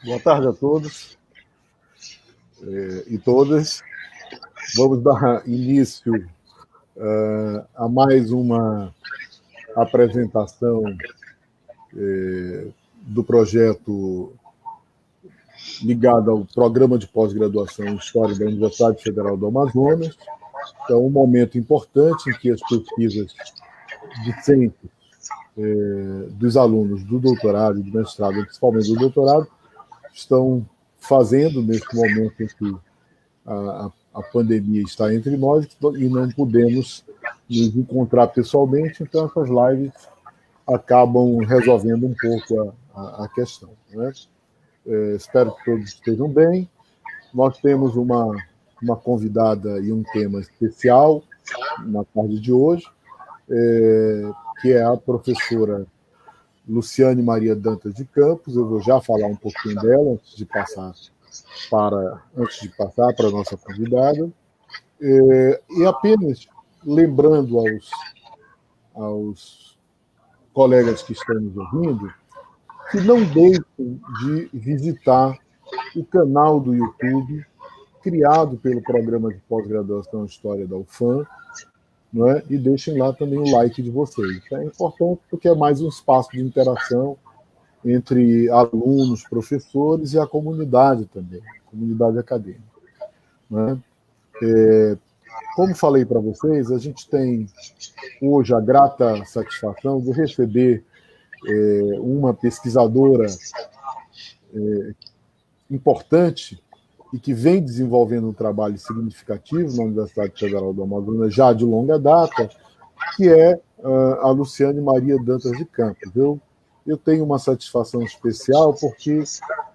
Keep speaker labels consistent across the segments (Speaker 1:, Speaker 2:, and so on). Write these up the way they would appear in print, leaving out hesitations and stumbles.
Speaker 1: Boa tarde a todos e todas. Vamos dar início a mais uma apresentação do projeto ligado ao Programa de Pós-Graduação em História da Universidade Federal do Amazonas. Então, um momento importante em que as pesquisas discentes dos alunos do doutorado e do mestrado, principalmente do doutorado, estão fazendo nesse momento em que a pandemia está entre nós e não podemos nos encontrar pessoalmente, então essas lives acabam resolvendo um pouco a questão, né? Espero que todos estejam bem. Nós temos uma convidada e um tema especial na tarde de hoje, que é a professora Luciane Maria Dantas de Campos. Eu vou já falar um pouquinho dela antes de passar para a nossa convidada. E apenas lembrando aos colegas que estão nos ouvindo que não deixem de visitar o canal do YouTube criado pelo Programa de Pós-Graduação em História da UFAM, não é? E deixem lá também o like de vocês. É importante porque é mais um espaço de interação entre alunos, professores e a comunidade também, a comunidade acadêmica, né? Como falei para vocês, a gente tem hoje a grata satisfação de receber uma pesquisadora importante e que vem desenvolvendo um trabalho significativo na Universidade Federal do Amazonas já de longa data, que é a Luciane Maria Dantas de Campos. Eu tenho uma satisfação especial porque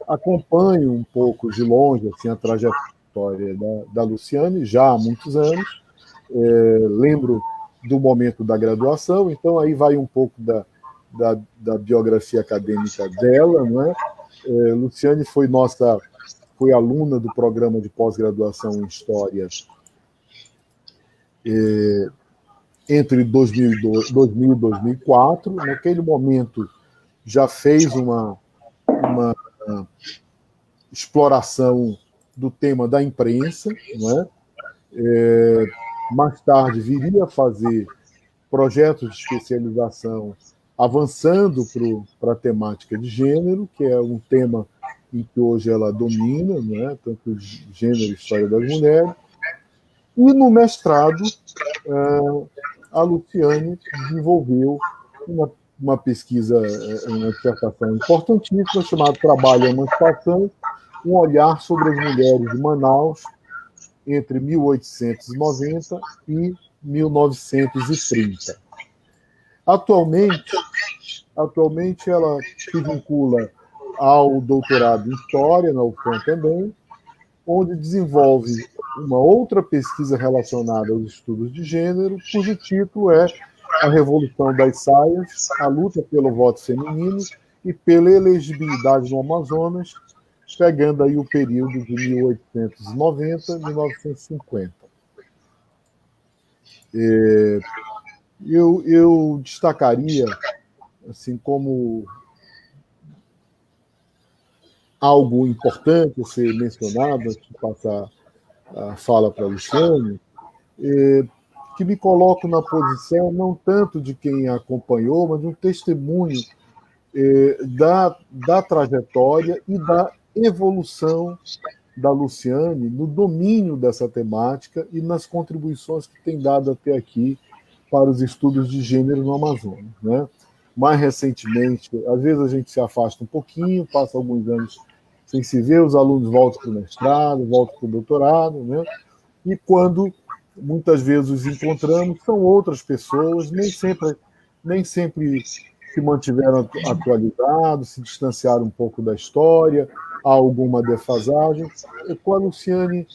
Speaker 1: acompanho um pouco de longe assim, a trajetória da Luciane já há muitos anos. Lembro do momento da graduação, então aí vai um pouco da biografia acadêmica dela, não é? Luciane foi aluna do programa de pós-graduação em História entre 2002, 2000 e 2004. Naquele momento já fez uma exploração do tema da imprensa, não é? Mais tarde viria a fazer projetos de especialização avançando para a temática de gênero, que é um tema em que hoje ela domina, né? Tanto gênero e história das mulheres. E no mestrado, a Luciane desenvolveu uma pesquisa, uma dissertação importantíssima, chamada Trabalho e Emancipação, um olhar sobre as mulheres de Manaus entre 1890 e 1930. Atualmente ela se vincula ao doutorado em História, na UFAM também, onde desenvolve uma outra pesquisa relacionada aos estudos de gênero, cujo título é A Revolução das Saias, a luta pelo voto feminino e pela elegibilidade no Amazonas, pegando aí o período de 1890 a 1950. Eu destacaria, assim, como algo importante a ser mencionado, antes de passar a fala para a Luciane, que me coloco na posição não tanto de quem a acompanhou, mas de um testemunho da trajetória e da evolução da Luciane no domínio dessa temática e nas contribuições que tem dado até aqui para os estudos de gênero no Amazonas, né? Mais recentemente, às vezes a gente se afasta um pouquinho, passa alguns anos sem se ver, os alunos voltam para o mestrado, voltam para o doutorado, né? E quando muitas vezes os encontramos, são outras pessoas, nem sempre se mantiveram atualizados, se distanciaram um pouco da história, há alguma defasagem. E com a Luciane,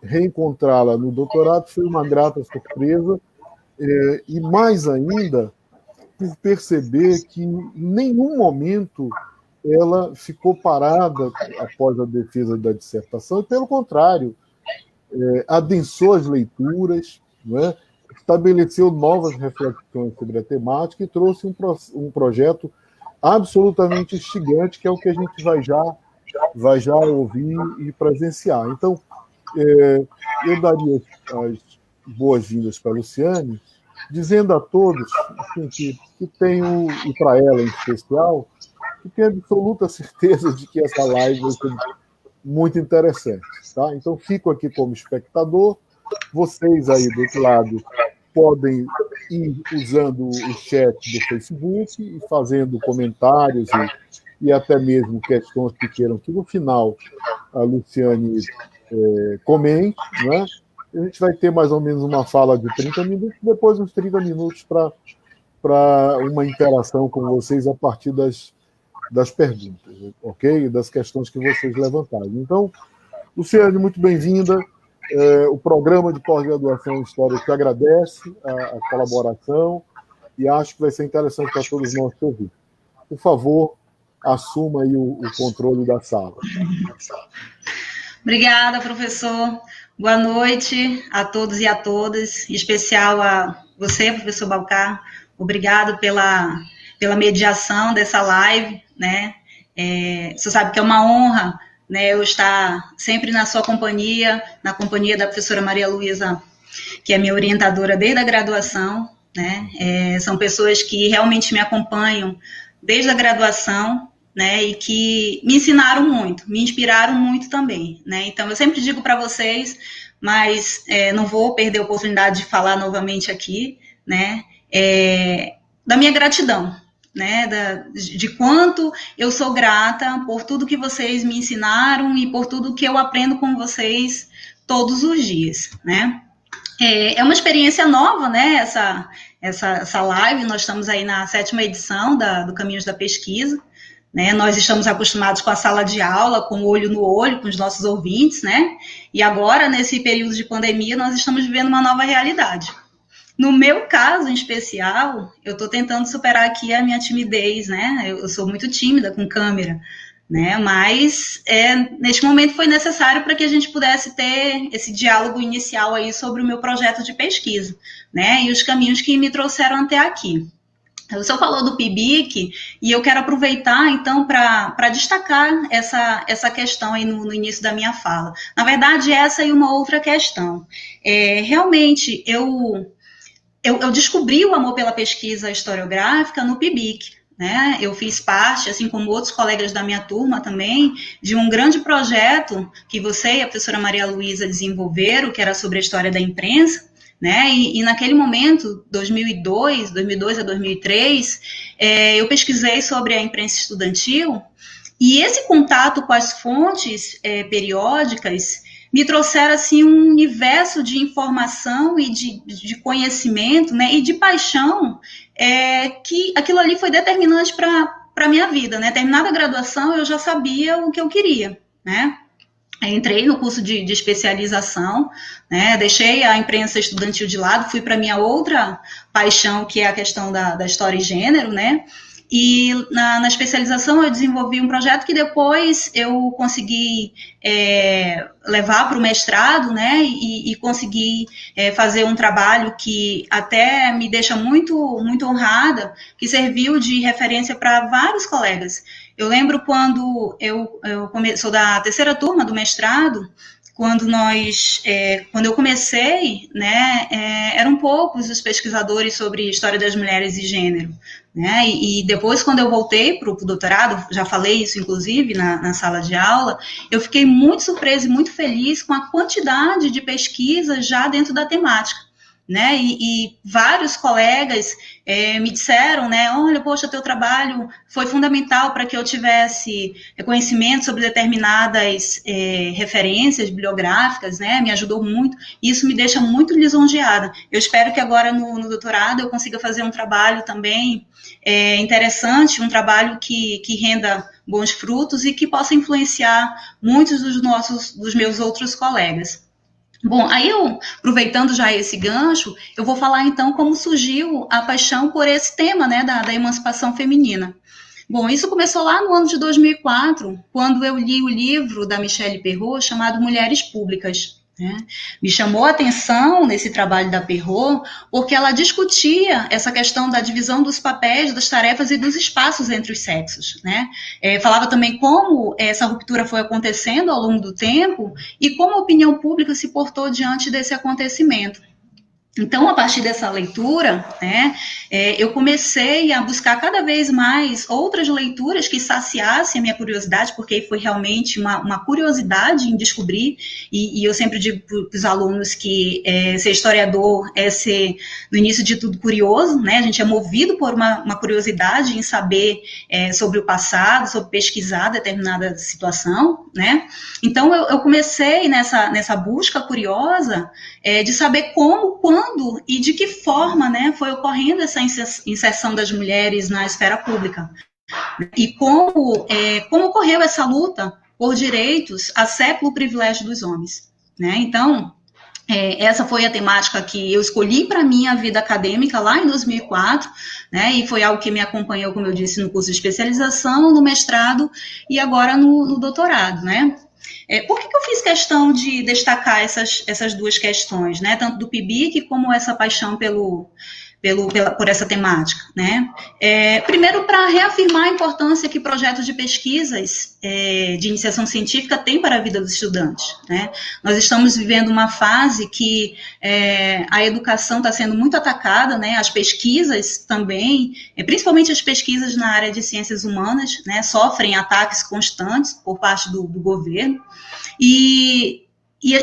Speaker 1: reencontrá-la no doutorado foi uma grata surpresa, e mais ainda por perceber que em nenhum momento ela ficou parada após a defesa da dissertação, e pelo contrário, adensou as leituras, não é? Estabeleceu novas reflexões sobre a temática e trouxe um projeto absolutamente instigante, que é o que a gente vai já ouvir e presenciar. Então, eu daria as boas-vindas para a Luciane, dizendo a todos assim, que tenho, e para ela em especial, que tenho absoluta certeza de que essa live vai ser muito interessante. Tá? Então, fico aqui como espectador, vocês aí do outro lado podem ir usando o chat do Facebook e fazendo comentários e até mesmo questões que queiram que no final a Luciane comente, né? A gente vai ter mais ou menos uma fala de 30 minutos, depois uns 30 minutos para uma interação com vocês a partir das perguntas, ok? Das questões que vocês levantaram. Então, Luciane, muito bem-vinda. O programa de pós-graduação em História te agradece a colaboração e acho que vai ser interessante para todos nós te ouvir. Por favor, assuma aí o controle da sala.
Speaker 2: Obrigada, professor. Boa noite a todos e a todas, em especial a você, professor Balcar. Obrigado pela mediação dessa live, né? Você sabe que é uma honra, né, eu estar sempre na sua companhia, na companhia da professora Maria Luísa, que é minha orientadora desde a graduação, né? São pessoas que realmente me acompanham desde a graduação, né, e que me ensinaram muito, me inspiraram muito também, né? Então, eu sempre digo para vocês, mas não vou perder a oportunidade de falar novamente aqui, né, da minha gratidão, né, de quanto eu sou grata por tudo que vocês me ensinaram e por tudo que eu aprendo com vocês todos os dias, né? É uma experiência nova, né, essa live. Nós estamos aí na 7ª edição do Caminhos da Pesquisa, né? Nós estamos acostumados com a sala de aula, com o olho no olho, com os nossos ouvintes, né? E agora, nesse período de pandemia, nós estamos vivendo uma nova realidade. No meu caso, em especial, eu estou tentando superar aqui a minha timidez, né? Eu sou muito tímida com câmera, né? Mas neste momento foi necessário para que a gente pudesse ter esse diálogo inicial aí sobre o meu projeto de pesquisa, né? E os caminhos que me trouxeram até aqui. O senhor falou do PIBIC e eu quero aproveitar, então, para destacar essa questão aí no início da minha fala. Na verdade, essa e uma outra questão. Realmente, eu descobri o amor pela pesquisa historiográfica no PIBIC, né? Eu fiz parte, assim como outros colegas da minha turma também, de um grande projeto que você e a professora Maria Luísa desenvolveram, que era sobre a história da imprensa, né? E naquele momento, 2002 a 2003, eu pesquisei sobre a imprensa estudantil, e esse contato com as fontes periódicas me trouxeram assim, um universo de informação e de conhecimento, né, e de paixão, que aquilo ali foi determinante para a minha vida, né? Terminada a graduação, eu já sabia o que eu queria, né? Entrei no curso de especialização, né, deixei a imprensa estudantil de lado, fui para a minha outra paixão, que é a questão da história e gênero, né, e na especialização eu desenvolvi um projeto que depois eu consegui levar para o mestrado, né, e consegui fazer um trabalho que até me deixa muito, muito honrada, que serviu de referência para vários colegas. Eu lembro quando eu sou da 3ª turma do mestrado, quando eu comecei, né, eram poucos os pesquisadores sobre história das mulheres e gênero, né, e depois, quando eu voltei para o doutorado, já falei isso, inclusive, na sala de aula, eu fiquei muito surpresa e muito feliz com a quantidade de pesquisas já dentro da temática, né, e vários colegas me disseram, né, olha, poxa, teu trabalho foi fundamental para que eu tivesse conhecimento sobre determinadas referências bibliográficas, né, me ajudou muito, e isso me deixa muito lisonjeada. Eu espero que agora no doutorado eu consiga fazer um trabalho também interessante, um trabalho que renda bons frutos e que possa influenciar muitos dos meus outros colegas. Bom, aí aproveitando já esse gancho, eu vou falar então como surgiu a paixão por esse tema, né, da emancipação feminina. Bom, isso começou lá no ano de 2004, quando eu li o livro da Michelle Perrault chamado Mulheres Públicas, né? Me chamou a atenção nesse trabalho da Perrault, porque ela discutia essa questão da divisão dos papéis, das tarefas e dos espaços entre os sexos, né? Falava também como essa ruptura foi acontecendo ao longo do tempo e como a opinião pública se portou diante desse acontecimento. Então, a partir dessa leitura, né, eu comecei a buscar cada vez mais outras leituras que saciassem a minha curiosidade, porque foi realmente uma curiosidade em descobrir, e eu sempre digo para os alunos que ser historiador é ser, no início de tudo, curioso, né, a gente é movido por uma curiosidade em saber sobre o passado, sobre pesquisar determinada situação, né. Então, eu comecei nessa busca curiosa de saber como, quando e de que forma, né, foi ocorrendo essa inserção das mulheres na esfera pública. E como ocorreu essa luta por direitos a século privilégio dos homens, né? Então, essa foi a temática que eu escolhi para a minha vida acadêmica lá em 2004, né, e foi algo que me acompanhou, como eu disse, no curso de especialização, no mestrado e agora no doutorado, né? Por que eu fiz questão de destacar essas duas questões, né? Tanto do PIBIC como essa paixão por essa temática, né? Primeiro, para reafirmar a importância que projetos de pesquisas de iniciação científica têm para a vida dos estudantes, né? Nós estamos vivendo uma fase que a educação está sendo muito atacada, né? As pesquisas também, principalmente as pesquisas na área de ciências humanas, né? Sofrem ataques constantes por parte do governo. E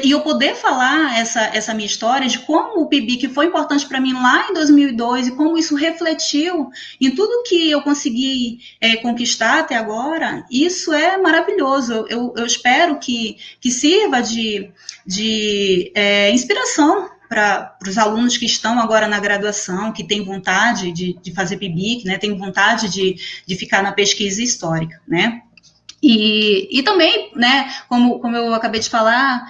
Speaker 2: eu poder falar essa minha história de como o PIBIC foi importante para mim lá em 2002 e como isso refletiu em tudo que eu consegui conquistar até agora, isso é maravilhoso. Eu espero que sirva de inspiração para os alunos que estão agora na graduação, que têm vontade de fazer PIBIC, né, têm vontade de ficar na pesquisa histórica, né? E também, né, como eu acabei de falar,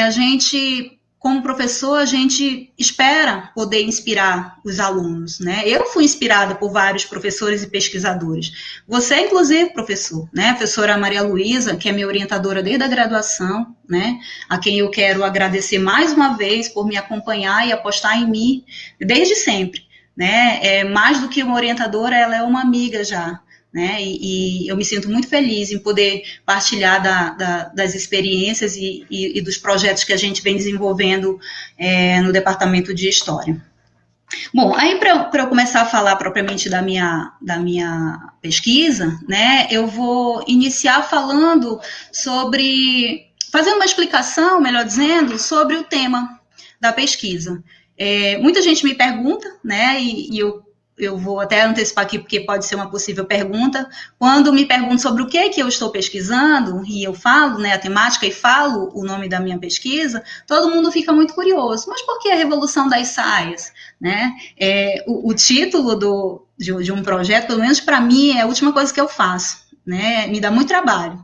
Speaker 2: a gente, como professor, a gente espera poder inspirar os alunos, né? Eu fui inspirada por vários professores e pesquisadores. Você, inclusive, professor, né? A professora Maria Luísa, que é minha orientadora desde a graduação, né? A quem eu quero agradecer mais uma vez por me acompanhar e apostar em mim desde sempre, né? Mais do que uma orientadora, ela é uma amiga já. Né, e eu me sinto muito feliz em poder partilhar das experiências e dos projetos que a gente vem desenvolvendo no Departamento de História. Bom, aí para eu começar a falar propriamente da minha pesquisa, né, eu vou iniciar falando fazendo uma explicação, melhor dizendo, sobre o tema da pesquisa. Muita gente me pergunta, né, e eu vou até antecipar aqui, porque pode ser uma possível pergunta. Quando me perguntam sobre o que eu estou pesquisando, e eu falo, né, a temática e falo o nome da minha pesquisa, todo mundo fica muito curioso. Mas por que a Revolução das Saias? Né? O título de um projeto, pelo menos para mim, é a última coisa que eu faço. Né? Me dá muito trabalho.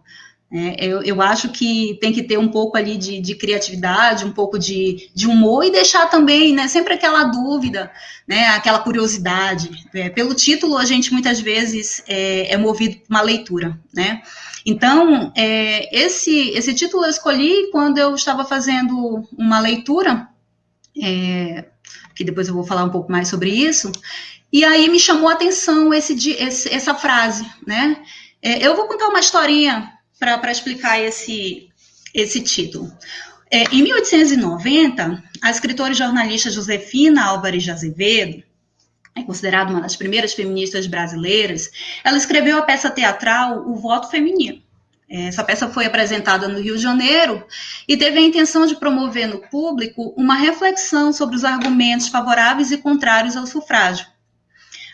Speaker 2: Eu acho que tem que ter um pouco ali de criatividade, um pouco de humor e deixar também, né, sempre aquela dúvida, né, aquela curiosidade. Pelo título, a gente muitas vezes é movido por uma leitura, né? Então, esse título eu escolhi quando eu estava fazendo uma leitura, que depois eu vou falar um pouco mais sobre isso, e aí me chamou a atenção essa frase, né? Eu vou contar uma historinha para explicar esse título. Em 1890, a escritora e jornalista Josefina Álvares de Azevedo, considerada uma das primeiras feministas brasileiras, ela escreveu a peça teatral O Voto Feminino. Essa peça foi apresentada no Rio de Janeiro e teve a intenção de promover no público uma reflexão sobre os argumentos favoráveis e contrários ao sufrágio.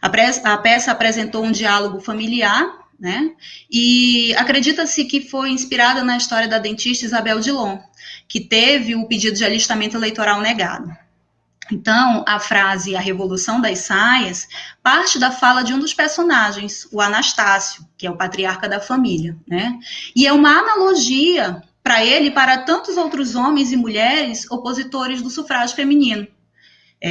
Speaker 2: A peça apresentou um diálogo familiar, né? E acredita-se que foi inspirada na história da dentista Isabel Dillon, que teve o pedido de alistamento eleitoral negado. Então, a frase "a Revolução das Saias" parte da fala de um dos personagens, o Anastácio, que é o patriarca da família, né? E é uma analogia para ele e para tantos outros homens e mulheres opositores do sufrágio feminino.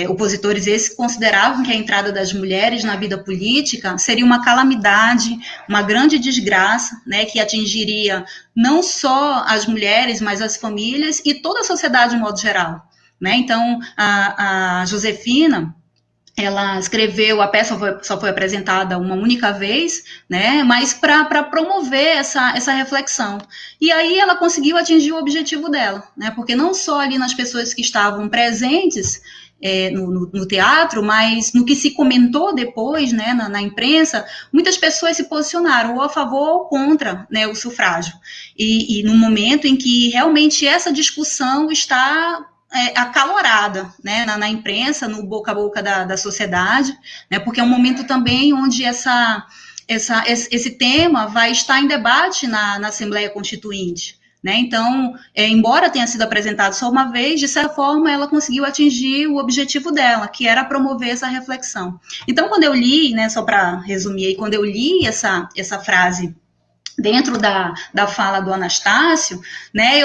Speaker 2: opositores esses consideravam que a entrada das mulheres na vida política seria uma calamidade, uma grande desgraça, né, que atingiria não só as mulheres, mas as famílias e toda a sociedade de modo geral, né? Então, a Josefina, ela escreveu, a peça só foi apresentada uma única vez, né, mas para promover essa reflexão. E aí ela conseguiu atingir o objetivo dela, né, porque não só ali nas pessoas que estavam presentes no teatro, mas no que se comentou depois, né, na imprensa, muitas pessoas se posicionaram ou a favor ou contra, né, o sufrágio. E no momento em que realmente essa discussão está acalorada, né, na imprensa, no boca a boca da sociedade, né, porque é um momento também onde esse tema vai estar em debate na Assembleia Constituinte, né, então, embora tenha sido apresentado só uma vez, de certa forma, ela conseguiu atingir o objetivo dela, que era promover essa reflexão. Então, quando eu li, né, só para resumir aí, quando eu li essa frase dentro da fala do Anastácio, né,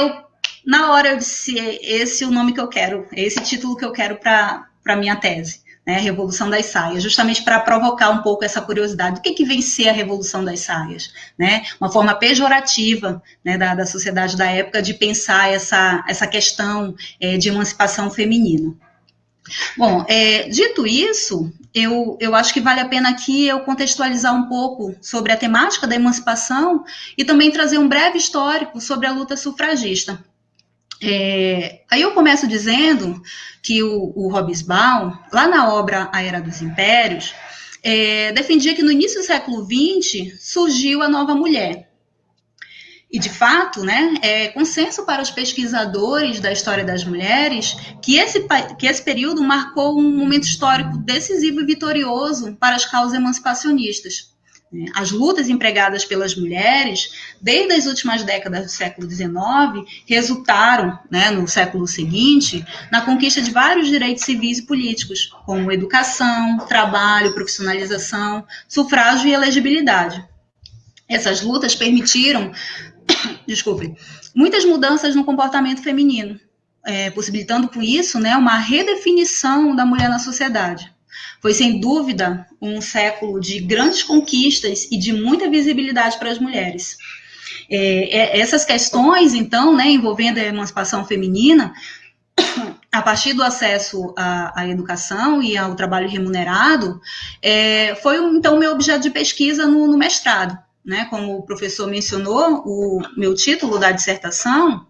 Speaker 2: na hora eu disse, esse é o nome que eu quero, esse título que eu quero para a minha tese, né, Revolução das Saias, justamente para provocar um pouco essa curiosidade, do que vem ser a Revolução das Saias, né, uma forma pejorativa, né, da sociedade da época de pensar essa questão de emancipação feminina. Bom, dito isso, eu acho que vale a pena aqui eu contextualizar um pouco sobre a temática da emancipação e também trazer um breve histórico sobre a luta sufragista. Aí eu começo dizendo que o Hobsbawm, lá na obra A Era dos Impérios, defendia que no início do século XX surgiu a nova mulher. E, de fato, né, é consenso para os pesquisadores da história das mulheres que esse período marcou um momento histórico decisivo e vitorioso para as causas emancipacionistas. As lutas empregadas pelas mulheres, desde as últimas décadas do século XIX, resultaram, né, no século seguinte, na conquista de vários direitos civis e políticos, como educação, trabalho, profissionalização, sufrágio e elegibilidade. Essas lutas permitiram, muitas mudanças no comportamento feminino, possibilitando com isso, né, uma redefinição da mulher na sociedade. Foi, sem dúvida, um século de grandes conquistas e de muita visibilidade para as mulheres. Essas questões, então, né, envolvendo a emancipação feminina, a partir do acesso à educação e ao trabalho remunerado, foi, então, o meu objeto de pesquisa no mestrado. Né, como o professor mencionou, o meu título da dissertação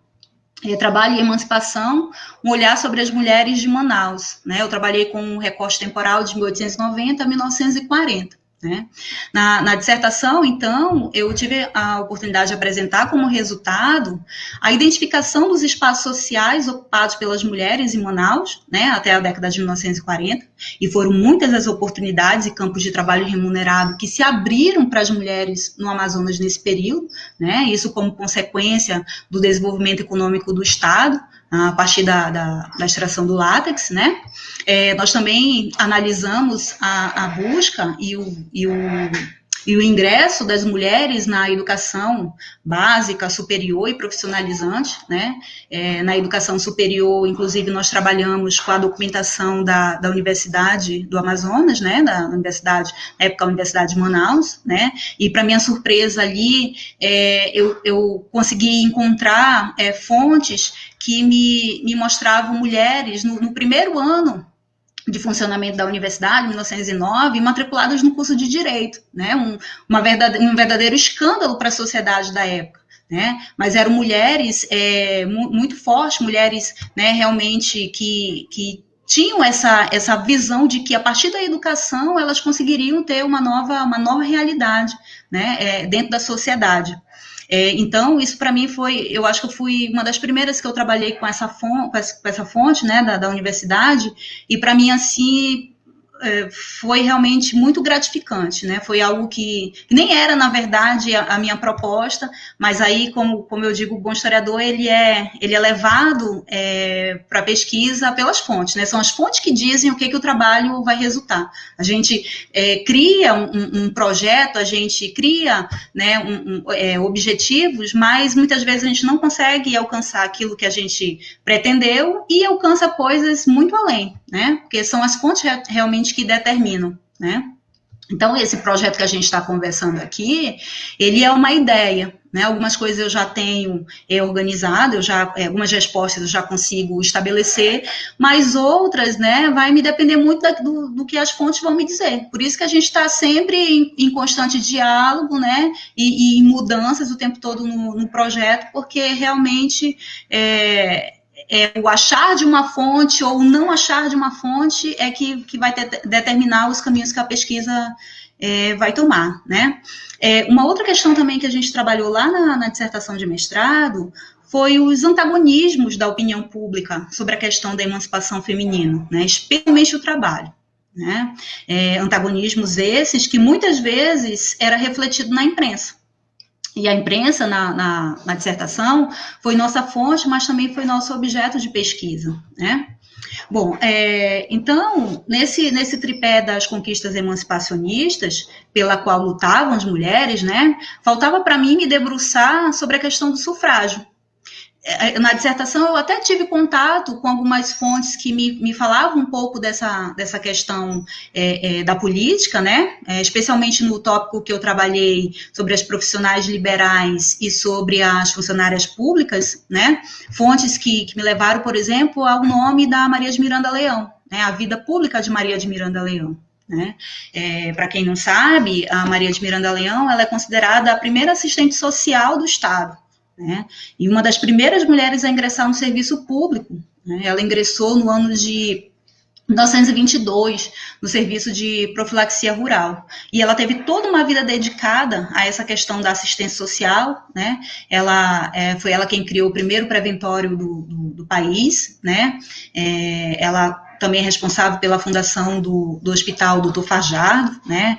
Speaker 2: é Trabalho e Emancipação, um olhar sobre as mulheres de Manaus. Né, eu trabalhei com um recorte temporal de 1890 a 1940. Né. Na dissertação, então, eu tive a oportunidade de apresentar como resultado a identificação dos espaços sociais ocupados pelas mulheres em Manaus, né, até a década de 1940, e foram muitas as oportunidades e campos de trabalho remunerado que se abriram para as mulheres no Amazonas nesse período, né, isso como consequência do desenvolvimento econômico do Estado, a partir da extração do látex, né? Nós também analisamos a busca e o ingresso das mulheres na educação básica, superior e profissionalizante, né? Na educação superior, inclusive, nós trabalhamos com a documentação da Universidade do Amazonas, né? Da Universidade, na época, a Universidade de Manaus, né? E, para minha surpresa ali, eu consegui encontrar fontes que me mostravam mulheres no primeiro ano de funcionamento da universidade, em 1909, matriculadas no curso de Direito, né? Um verdadeiro escândalo para a sociedade da época. Né? Mas eram mulheres muito fortes, mulheres, né, realmente que tinham essa visão de que a partir da educação elas conseguiriam ter uma nova realidade, né, dentro da sociedade. Então, isso para mim eu acho que eu fui uma das primeiras que eu trabalhei com essa fonte, né, da universidade, e para mim, assim, foi realmente muito gratificante, né? Foi algo que nem era, na verdade, a minha proposta, mas aí, como eu digo, o bom historiador, ele é levado para a pesquisa pelas fontes, né? São as fontes que dizem o que o trabalho vai resultar. A gente cria um projeto, a gente cria, né, objetivos, mas muitas vezes a gente não consegue alcançar aquilo que a gente pretendeu e alcança coisas muito além, né? Porque são as fontes realmente que determinam, né? Então, esse projeto que a gente está conversando aqui, ele é uma ideia, né? Algumas coisas eu já tenho organizado, algumas respostas eu já consigo estabelecer, mas outras, né, vai me depender muito do que as fontes vão me dizer. Por isso que a gente está sempre em constante diálogo, né, e em mudanças o tempo todo no projeto, porque realmente o achar de uma fonte ou não achar de uma fonte é que vai determinar os caminhos que a pesquisa vai tomar, né? Uma outra questão também que a gente trabalhou lá na dissertação de mestrado foi os antagonismos da opinião pública sobre a questão da emancipação feminina, né? Especialmente o trabalho, né? Antagonismos esses que muitas vezes era refletido na imprensa. E a imprensa, na dissertação, foi nossa fonte, mas também foi nosso objeto de pesquisa, né? Bom, então, nesse tripé das conquistas emancipacionistas, pela qual lutavam as mulheres, né, faltava para mim me debruçar sobre a questão do sufrágio. Na dissertação, eu até tive contato com algumas fontes que me falavam um pouco dessa questão da política, né? Especialmente no tópico que eu trabalhei sobre as profissionais liberais e sobre as funcionárias públicas, né? Fontes que me levaram, por exemplo, ao nome da Maria de Miranda Leão, né? A vida pública de Maria de Miranda Leão. Né? Para quem não sabe, a Maria de Miranda Leão, ela é considerada a primeira assistente social do Estado. Né? E uma das primeiras mulheres a ingressar no serviço público, né? Ela ingressou no ano de 1922, no serviço de profilaxia rural. E ela teve toda uma vida dedicada a essa questão da assistência social, né? Foi ela quem criou o primeiro preventório do país, né? Ela também é responsável pela fundação do Hospital Dr. Fajardo, né?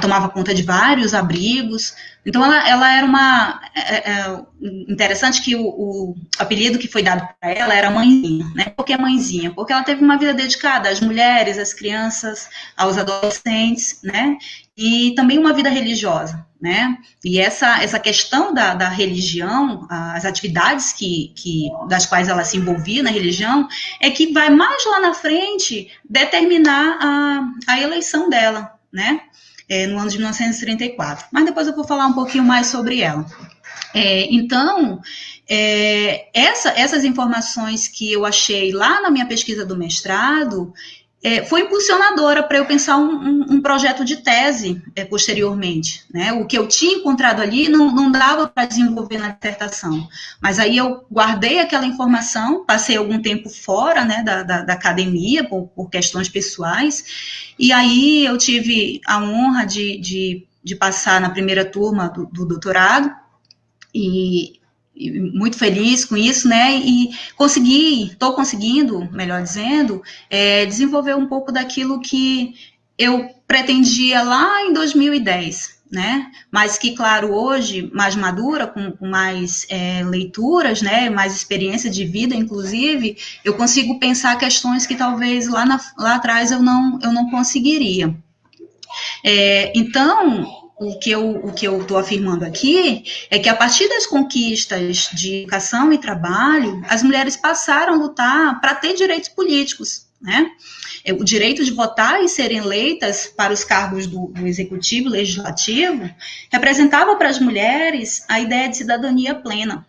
Speaker 2: Tomava conta de vários abrigos. Então, ela era interessante que o apelido que foi dado para ela era Mãezinha, né? Por que Mãezinha? Porque ela teve uma vida dedicada às mulheres, às crianças, aos adolescentes, né? E também uma vida religiosa, né? E essa questão da religião, as atividades das quais ela se envolvia na religião, é que vai mais lá na frente determinar a eleição dela, né? No ano de 1934. Mas depois eu vou falar um pouquinho mais sobre ela. Então, essas informações que eu achei lá na minha pesquisa do mestrado foi impulsionadora para eu pensar um projeto de tese posteriormente, né? O que eu tinha encontrado ali não dava para desenvolver na dissertação, mas aí eu guardei aquela informação, passei algum tempo fora, né, da academia por questões pessoais, e aí eu tive a honra de passar na primeira turma do doutorado, e muito feliz com isso, né, e estou conseguindo, melhor dizendo, desenvolver um pouco daquilo que eu pretendia lá em 2010, né, mas que, claro, hoje, mais madura, com mais leituras, né, mais experiência de vida, inclusive, eu consigo pensar questões que talvez lá atrás eu não conseguiria. Então, o que eu estou afirmando aqui é que a partir das conquistas de educação e trabalho, as mulheres passaram a lutar para ter direitos políticos, né? O direito de votar e serem eleitas para os cargos do executivo e legislativo representava para as mulheres a ideia de cidadania plena,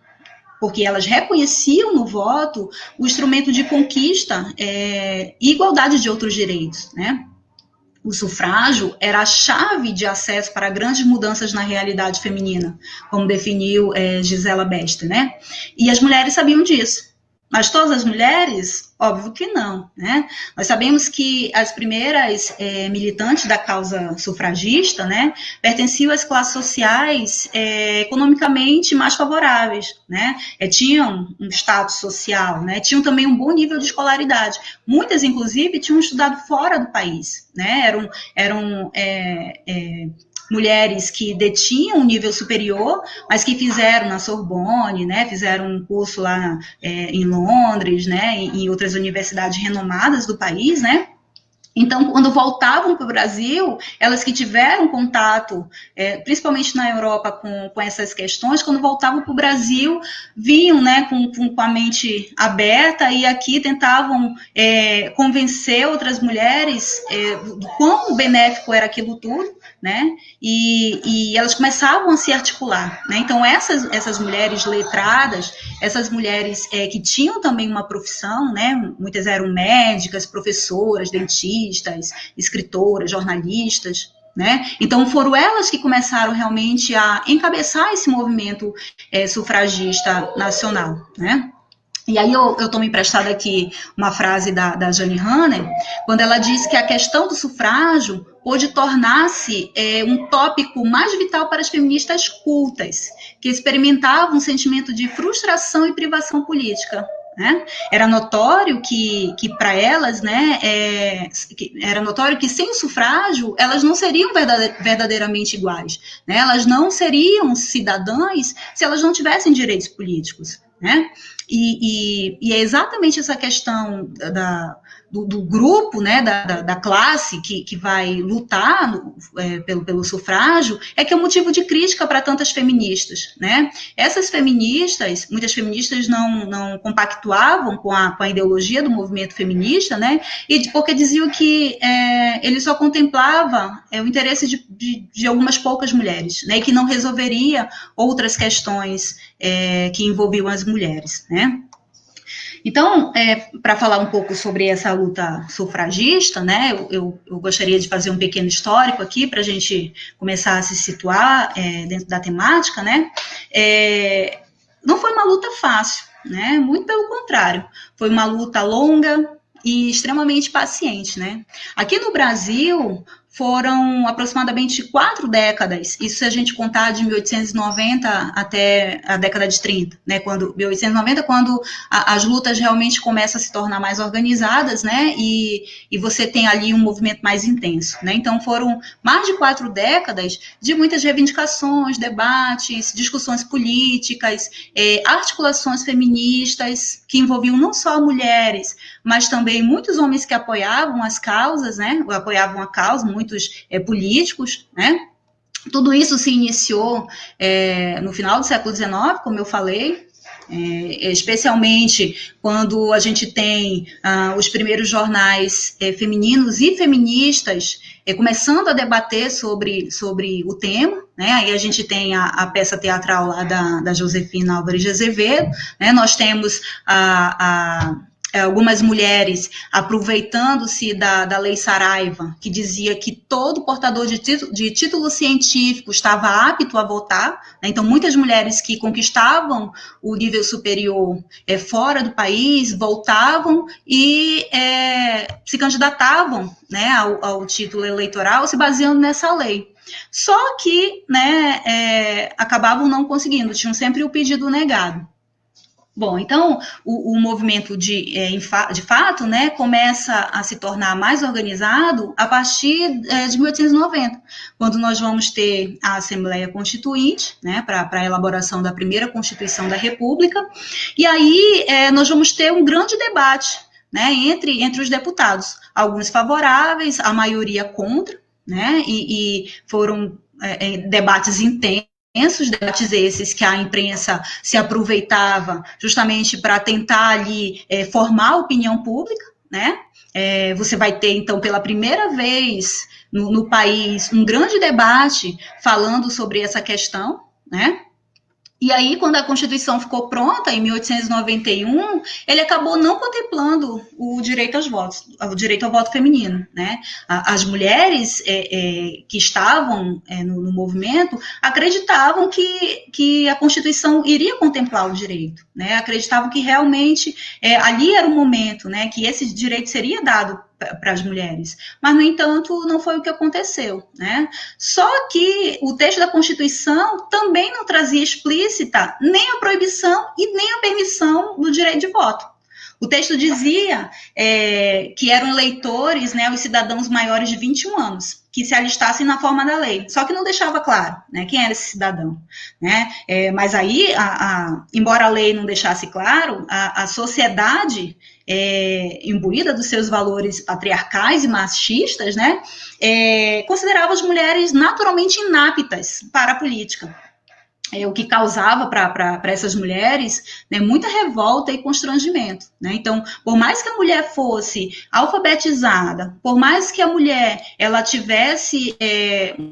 Speaker 2: porque elas reconheciam no voto o instrumento de conquista e igualdade de outros direitos, né? O sufrágio era a chave de acesso para grandes mudanças na realidade feminina, como definiu Gisela Beste, né? E as mulheres sabiam disso. Mas todas as mulheres? Óbvio que não, né? Nós sabemos que as primeiras militantes da causa sufragista, né, pertenciam às classes sociais economicamente mais favoráveis, né? Tinham um status social, né? Tinham também um bom nível de escolaridade. Muitas, inclusive, tinham estudado fora do país, né? Eram mulheres que detinham um nível superior, mas que fizeram na Sorbonne, né, fizeram um curso lá em Londres, né, em outras universidades renomadas do país, né. Então, quando voltavam para o Brasil, elas que tiveram contato, principalmente na Europa, com essas questões, quando voltavam para o Brasil, vinham, né, com a mente aberta e aqui tentavam convencer outras mulheres do quão benéfico era aquilo tudo, né, e elas começavam a se articular, né. Então, essas mulheres letradas, essas mulheres que tinham também uma profissão, né, muitas eram médicas, professoras, dentistas, escritoras, jornalistas, né? Então foram elas que começaram realmente a encabeçar esse movimento sufragista nacional, né? E aí eu tomo emprestada aqui uma frase da Jane Hanner, quando ela diz que a questão do sufrágio pôde tornar-se um tópico mais vital para as feministas cultas, que experimentavam um sentimento de frustração e privação política. Né? Era notório que para elas, né, era notório que sem o sufrágio elas não seriam verdadeiramente iguais, né? Elas não seriam cidadãs se elas não tivessem direitos políticos, né? E é exatamente essa questão do grupo, né, da classe que vai lutar pelo sufrágio, que é um motivo de crítica para tantas feministas, né? Essas feministas, muitas feministas não compactuavam com a ideologia do movimento feminista, né? E porque diziam que ele só contemplava o interesse de algumas poucas mulheres, né? E que não resolveria outras questões que envolviam as mulheres, né? Então, para falar um pouco sobre essa luta sufragista, né, eu gostaria de fazer um pequeno histórico aqui para a gente começar a se situar dentro da temática, né? Não foi uma luta fácil, né? Muito pelo contrário, foi uma luta longa e extremamente paciente, né? Aqui no Brasil foram aproximadamente 4 décadas, isso se a gente contar de 1890 até a década de 30, né, 1890, quando as lutas realmente começam a se tornar mais organizadas, né, e você tem ali um movimento mais intenso, né, então foram mais de 4 décadas de muitas reivindicações, debates, discussões políticas, articulações feministas, que envolviam não só mulheres, mas também muitos homens que apoiavam as causas, né, apoiavam a causa, muitos políticos, né? Tudo isso se iniciou no final do século XIX, como eu falei, especialmente quando a gente tem os primeiros jornais femininos e feministas começando a debater sobre o tema, né? Aí a gente tem a peça teatral lá da Josefina Álvares de Azevedo, né? Nós temos algumas mulheres aproveitando-se da Lei Saraiva, que dizia que todo portador de título científico estava apto a votar, né? Então muitas mulheres que conquistavam o nível superior fora do país, voltavam e se candidatavam, né, ao título eleitoral, se baseando nessa lei. Só que, né, acabavam não conseguindo, tinham sempre o pedido negado. Bom, então, o movimento de fato, né, começa a se tornar mais organizado a partir de 1890, quando nós vamos ter a Assembleia Constituinte, né, para a elaboração da primeira Constituição da República, e aí nós vamos ter um grande debate, né, entre os deputados, alguns favoráveis, a maioria contra, né, e foram debates intensos, debates esses que a imprensa se aproveitava justamente para tentar ali formar a opinião pública, né? Você vai ter, então, pela primeira vez no país, um grande debate falando sobre essa questão, né? E aí, quando a Constituição ficou pronta, em 1891, ele acabou não contemplando o direito aos votos, o direito ao voto feminino, né? As mulheres que estavam no movimento acreditavam que a Constituição iria contemplar o direito, né? Acreditavam que realmente ali era o momento, né? Que esse direito seria dado para as mulheres, mas, no entanto, não foi o que aconteceu, né? Só que o texto da Constituição também não trazia explícita nem a proibição e nem a permissão do direito de voto. O texto dizia que eram eleitores, né, os cidadãos maiores de 21 anos, que se alistassem na forma da lei, só que não deixava claro, né, quem era esse cidadão, né? Mas aí, embora a lei não deixasse claro, a sociedade imbuída dos seus valores patriarcais e machistas, né, considerava as mulheres naturalmente inaptas para a política. O que causava para essas mulheres, né, muita revolta e constrangimento, né? Então, por mais que a mulher fosse alfabetizada, por mais que a mulher ela tivesse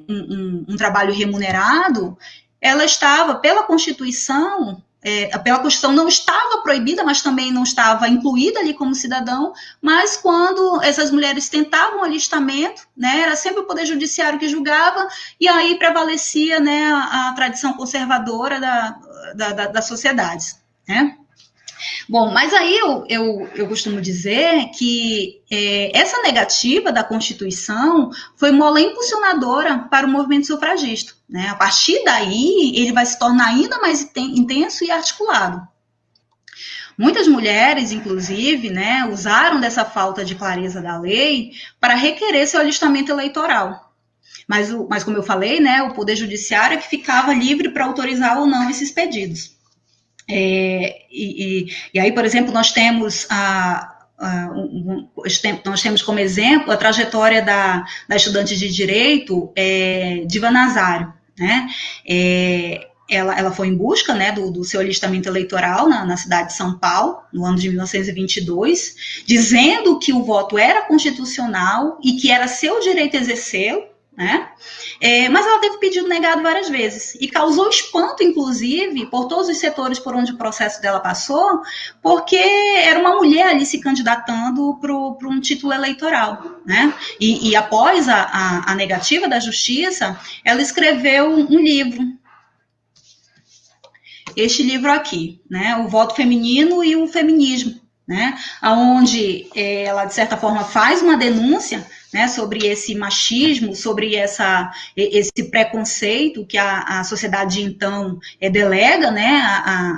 Speaker 2: um trabalho remunerado, ela estava, pela Constituição não estava proibida, mas também não estava incluída ali como cidadão, mas quando essas mulheres tentavam alistamento, né, era sempre o Poder Judiciário que julgava, e aí prevalecia, né, a tradição conservadora das sociedades, né? Bom, mas aí eu costumo dizer que essa negativa da Constituição foi mola impulsionadora para o movimento sufragista, né? A partir daí, ele vai se tornar ainda mais intenso e articulado. Muitas mulheres, inclusive, né, usaram dessa falta de clareza da lei para requerer seu alistamento eleitoral. Mas como eu falei, né, o Poder Judiciário é que ficava livre para autorizar ou não esses pedidos. E aí, por exemplo, nós temos como exemplo a trajetória da estudante de Direito, Diva Nazário, né? Ela foi em busca, né, do seu alistamento eleitoral na cidade de São Paulo, no ano de 1922, dizendo que o voto era constitucional e que era seu direito exercê-lo, né? Mas ela teve pedido negado várias vezes e causou espanto, inclusive, por todos os setores por onde o processo dela passou, porque era uma mulher ali se candidatando para um título eleitoral, né? E após a negativa da justiça, ela escreveu um livro. Este livro aqui, né? O Voto Feminino e o Feminismo, né? Onde ela, de certa forma, faz uma denúncia, né, sobre esse machismo, sobre esse preconceito que a sociedade, então, delega, né,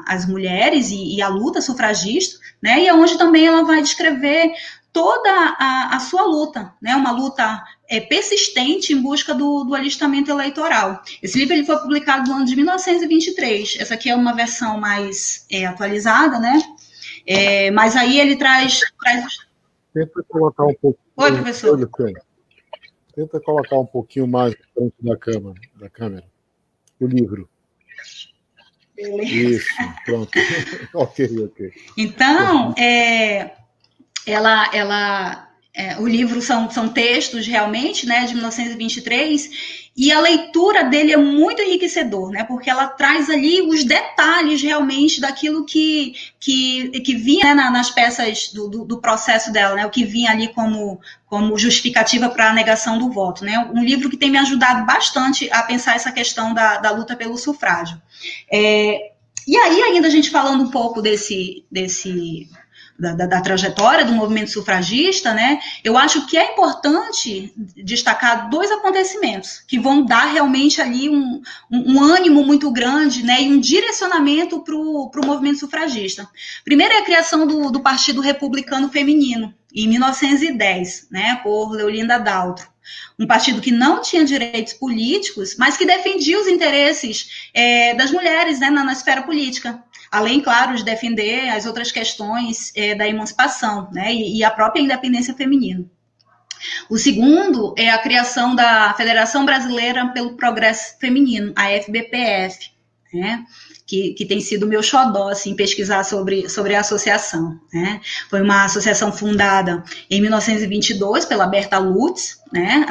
Speaker 2: às mulheres e à luta sufragista, né, e onde também ela vai descrever toda a sua luta, né, uma luta persistente em busca do alistamento eleitoral. Esse livro ele foi publicado no ano de 1923, essa aqui é uma versão mais atualizada, né, mas aí ele traz...
Speaker 1: Tenta colocar um pouco...
Speaker 2: Oi, professor.
Speaker 1: Tenta colocar um pouquinho mais frente da câmera. O livro.
Speaker 2: Beleza.
Speaker 1: Isso, pronto. Ok.
Speaker 2: Então, o livro são textos realmente, né, de 1923, e a leitura dele é muito enriquecedor, né, porque ela traz ali os detalhes realmente daquilo que vinha, né, nas peças do processo dela, né, o que vinha ali como justificativa para a negação do voto, né, um livro que tem me ajudado bastante a pensar essa questão da luta pelo sufrágio. E aí, ainda a gente falando um pouco da trajetória do movimento sufragista, né, eu acho que é importante destacar dois acontecimentos que vão dar realmente ali um ânimo muito grande, né, e um direcionamento para o movimento sufragista. Primeiro é a criação do Partido Republicano Feminino, em 1910, né, por Leolinda Daltro. Um partido que não tinha direitos políticos, mas que defendia os interesses das mulheres, né, na esfera política. Além, claro, de defender as outras questões da emancipação, né, e a própria independência feminina. O segundo é a criação da Federação Brasileira pelo Progresso Feminino, a FBPF, né, que tem sido meu xodó, assim, pesquisar sobre a associação, né. Foi uma associação fundada em 1922 pela Berta Lutz, né,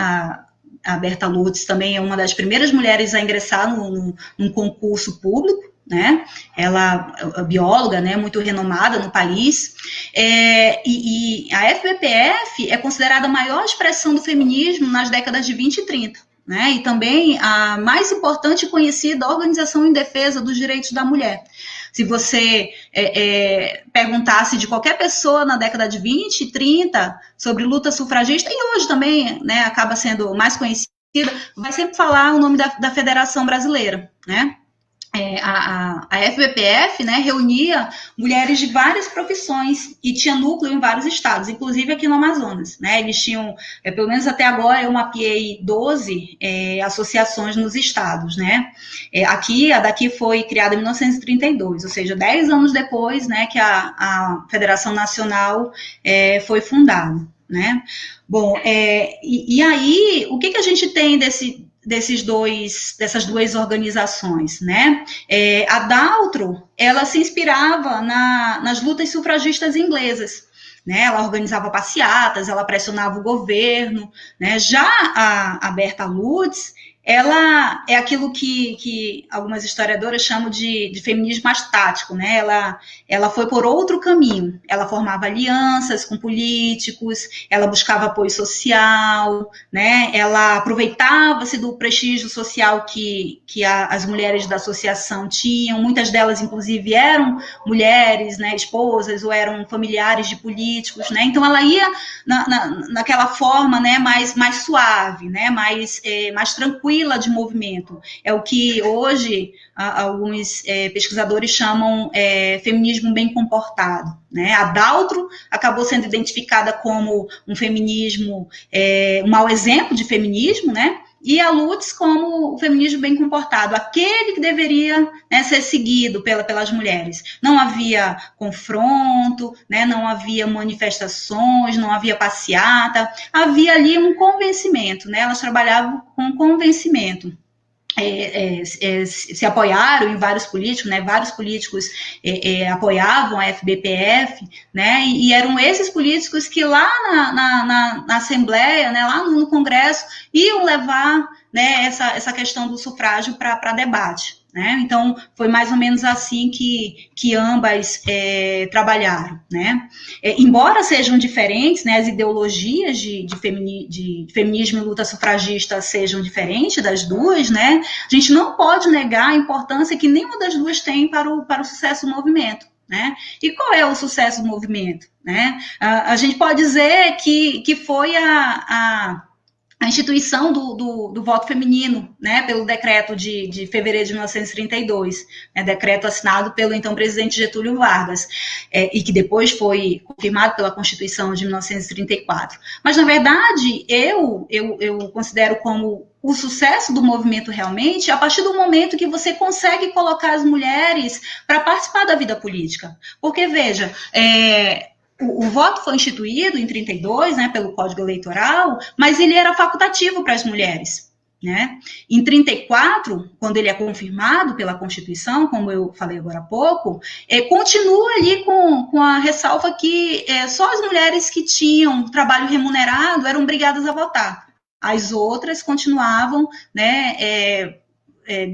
Speaker 2: a Berta Lutz também é uma das primeiras mulheres a ingressar num concurso público, né? Ela é bióloga, né, muito renomada no país, e a FBPF é considerada a maior expressão do feminismo nas décadas de 20 e 30, né? E também a mais importante e conhecida organização em defesa dos direitos da mulher. Se você perguntasse de qualquer pessoa na década de 20 e 30 sobre luta sufragista, e hoje também, né, acaba sendo mais conhecida, vai sempre falar o nome da Federação Brasileira, né? A FBPF, né, reunia mulheres de várias profissões e tinha núcleo em vários estados, inclusive aqui no Amazonas, né? Eles tinham, pelo menos até agora, eu mapeei 12 associações nos estados, né? A daqui foi criada em 1932, ou seja, 10 anos depois, né, que a Federação Nacional foi fundada, né? Bom, e aí, o que a gente tem dessas duas organizações, né? A Daltro, ela se inspirava nas lutas sufragistas inglesas, né? Ela organizava passeatas, ela pressionava o governo, né? Já a Berta Lutz, ela é aquilo que algumas historiadoras chamam de feminismo mais tático, né? Ela foi por outro caminho. Ela formava alianças com políticos, ela buscava apoio social, né? Ela aproveitava-se do prestígio social que as mulheres da associação tinham. Muitas delas, inclusive, eram mulheres, né? Esposas ou eram familiares de políticos, né? Então, ela ia naquela forma, né? mais suave, né? mais tranquila de movimento. É o que hoje alguns pesquisadores chamam feminismo bem comportado, né? A Daltro acabou sendo identificada como um feminismo, um mau exemplo de feminismo, né? E a Lutz como o feminismo bem comportado, aquele que deveria, né, ser seguido pelas mulheres. Não havia confronto, né, não havia manifestações, não havia passeata, havia ali um convencimento, né? Elas trabalhavam com convencimento. Se apoiaram em vários políticos, né? Vários políticos apoiavam a FBPF, né? E eram esses políticos que lá na Assembleia, né? Lá no Congresso, iam levar, né, essa questão do sufrágio para debate, né? Então, foi mais ou menos assim que ambas trabalharam, né? Embora sejam diferentes, né, as ideologias de feminismo e luta sufragista sejam diferentes das duas, né? A gente não pode negar a importância que nenhuma das duas tem para o sucesso do movimento, né? E qual é o sucesso do movimento, né? A gente pode dizer que foi a instituição do voto feminino, né, pelo decreto de fevereiro de 1932, né, decreto assinado pelo então presidente Getúlio Vargas, e que depois foi confirmado pela Constituição de 1934. Mas, na verdade, eu considero como o sucesso do movimento realmente a partir do momento que você consegue colocar as mulheres para participar da vida política. Porque, veja, o voto foi instituído em 32, né, pelo Código Eleitoral, mas ele era facultativo para as mulheres, né? Em 34, quando ele é confirmado pela Constituição, como eu falei agora há pouco, continua ali com a ressalva que só as mulheres que tinham trabalho remunerado eram obrigadas a votar. As outras continuavam, né,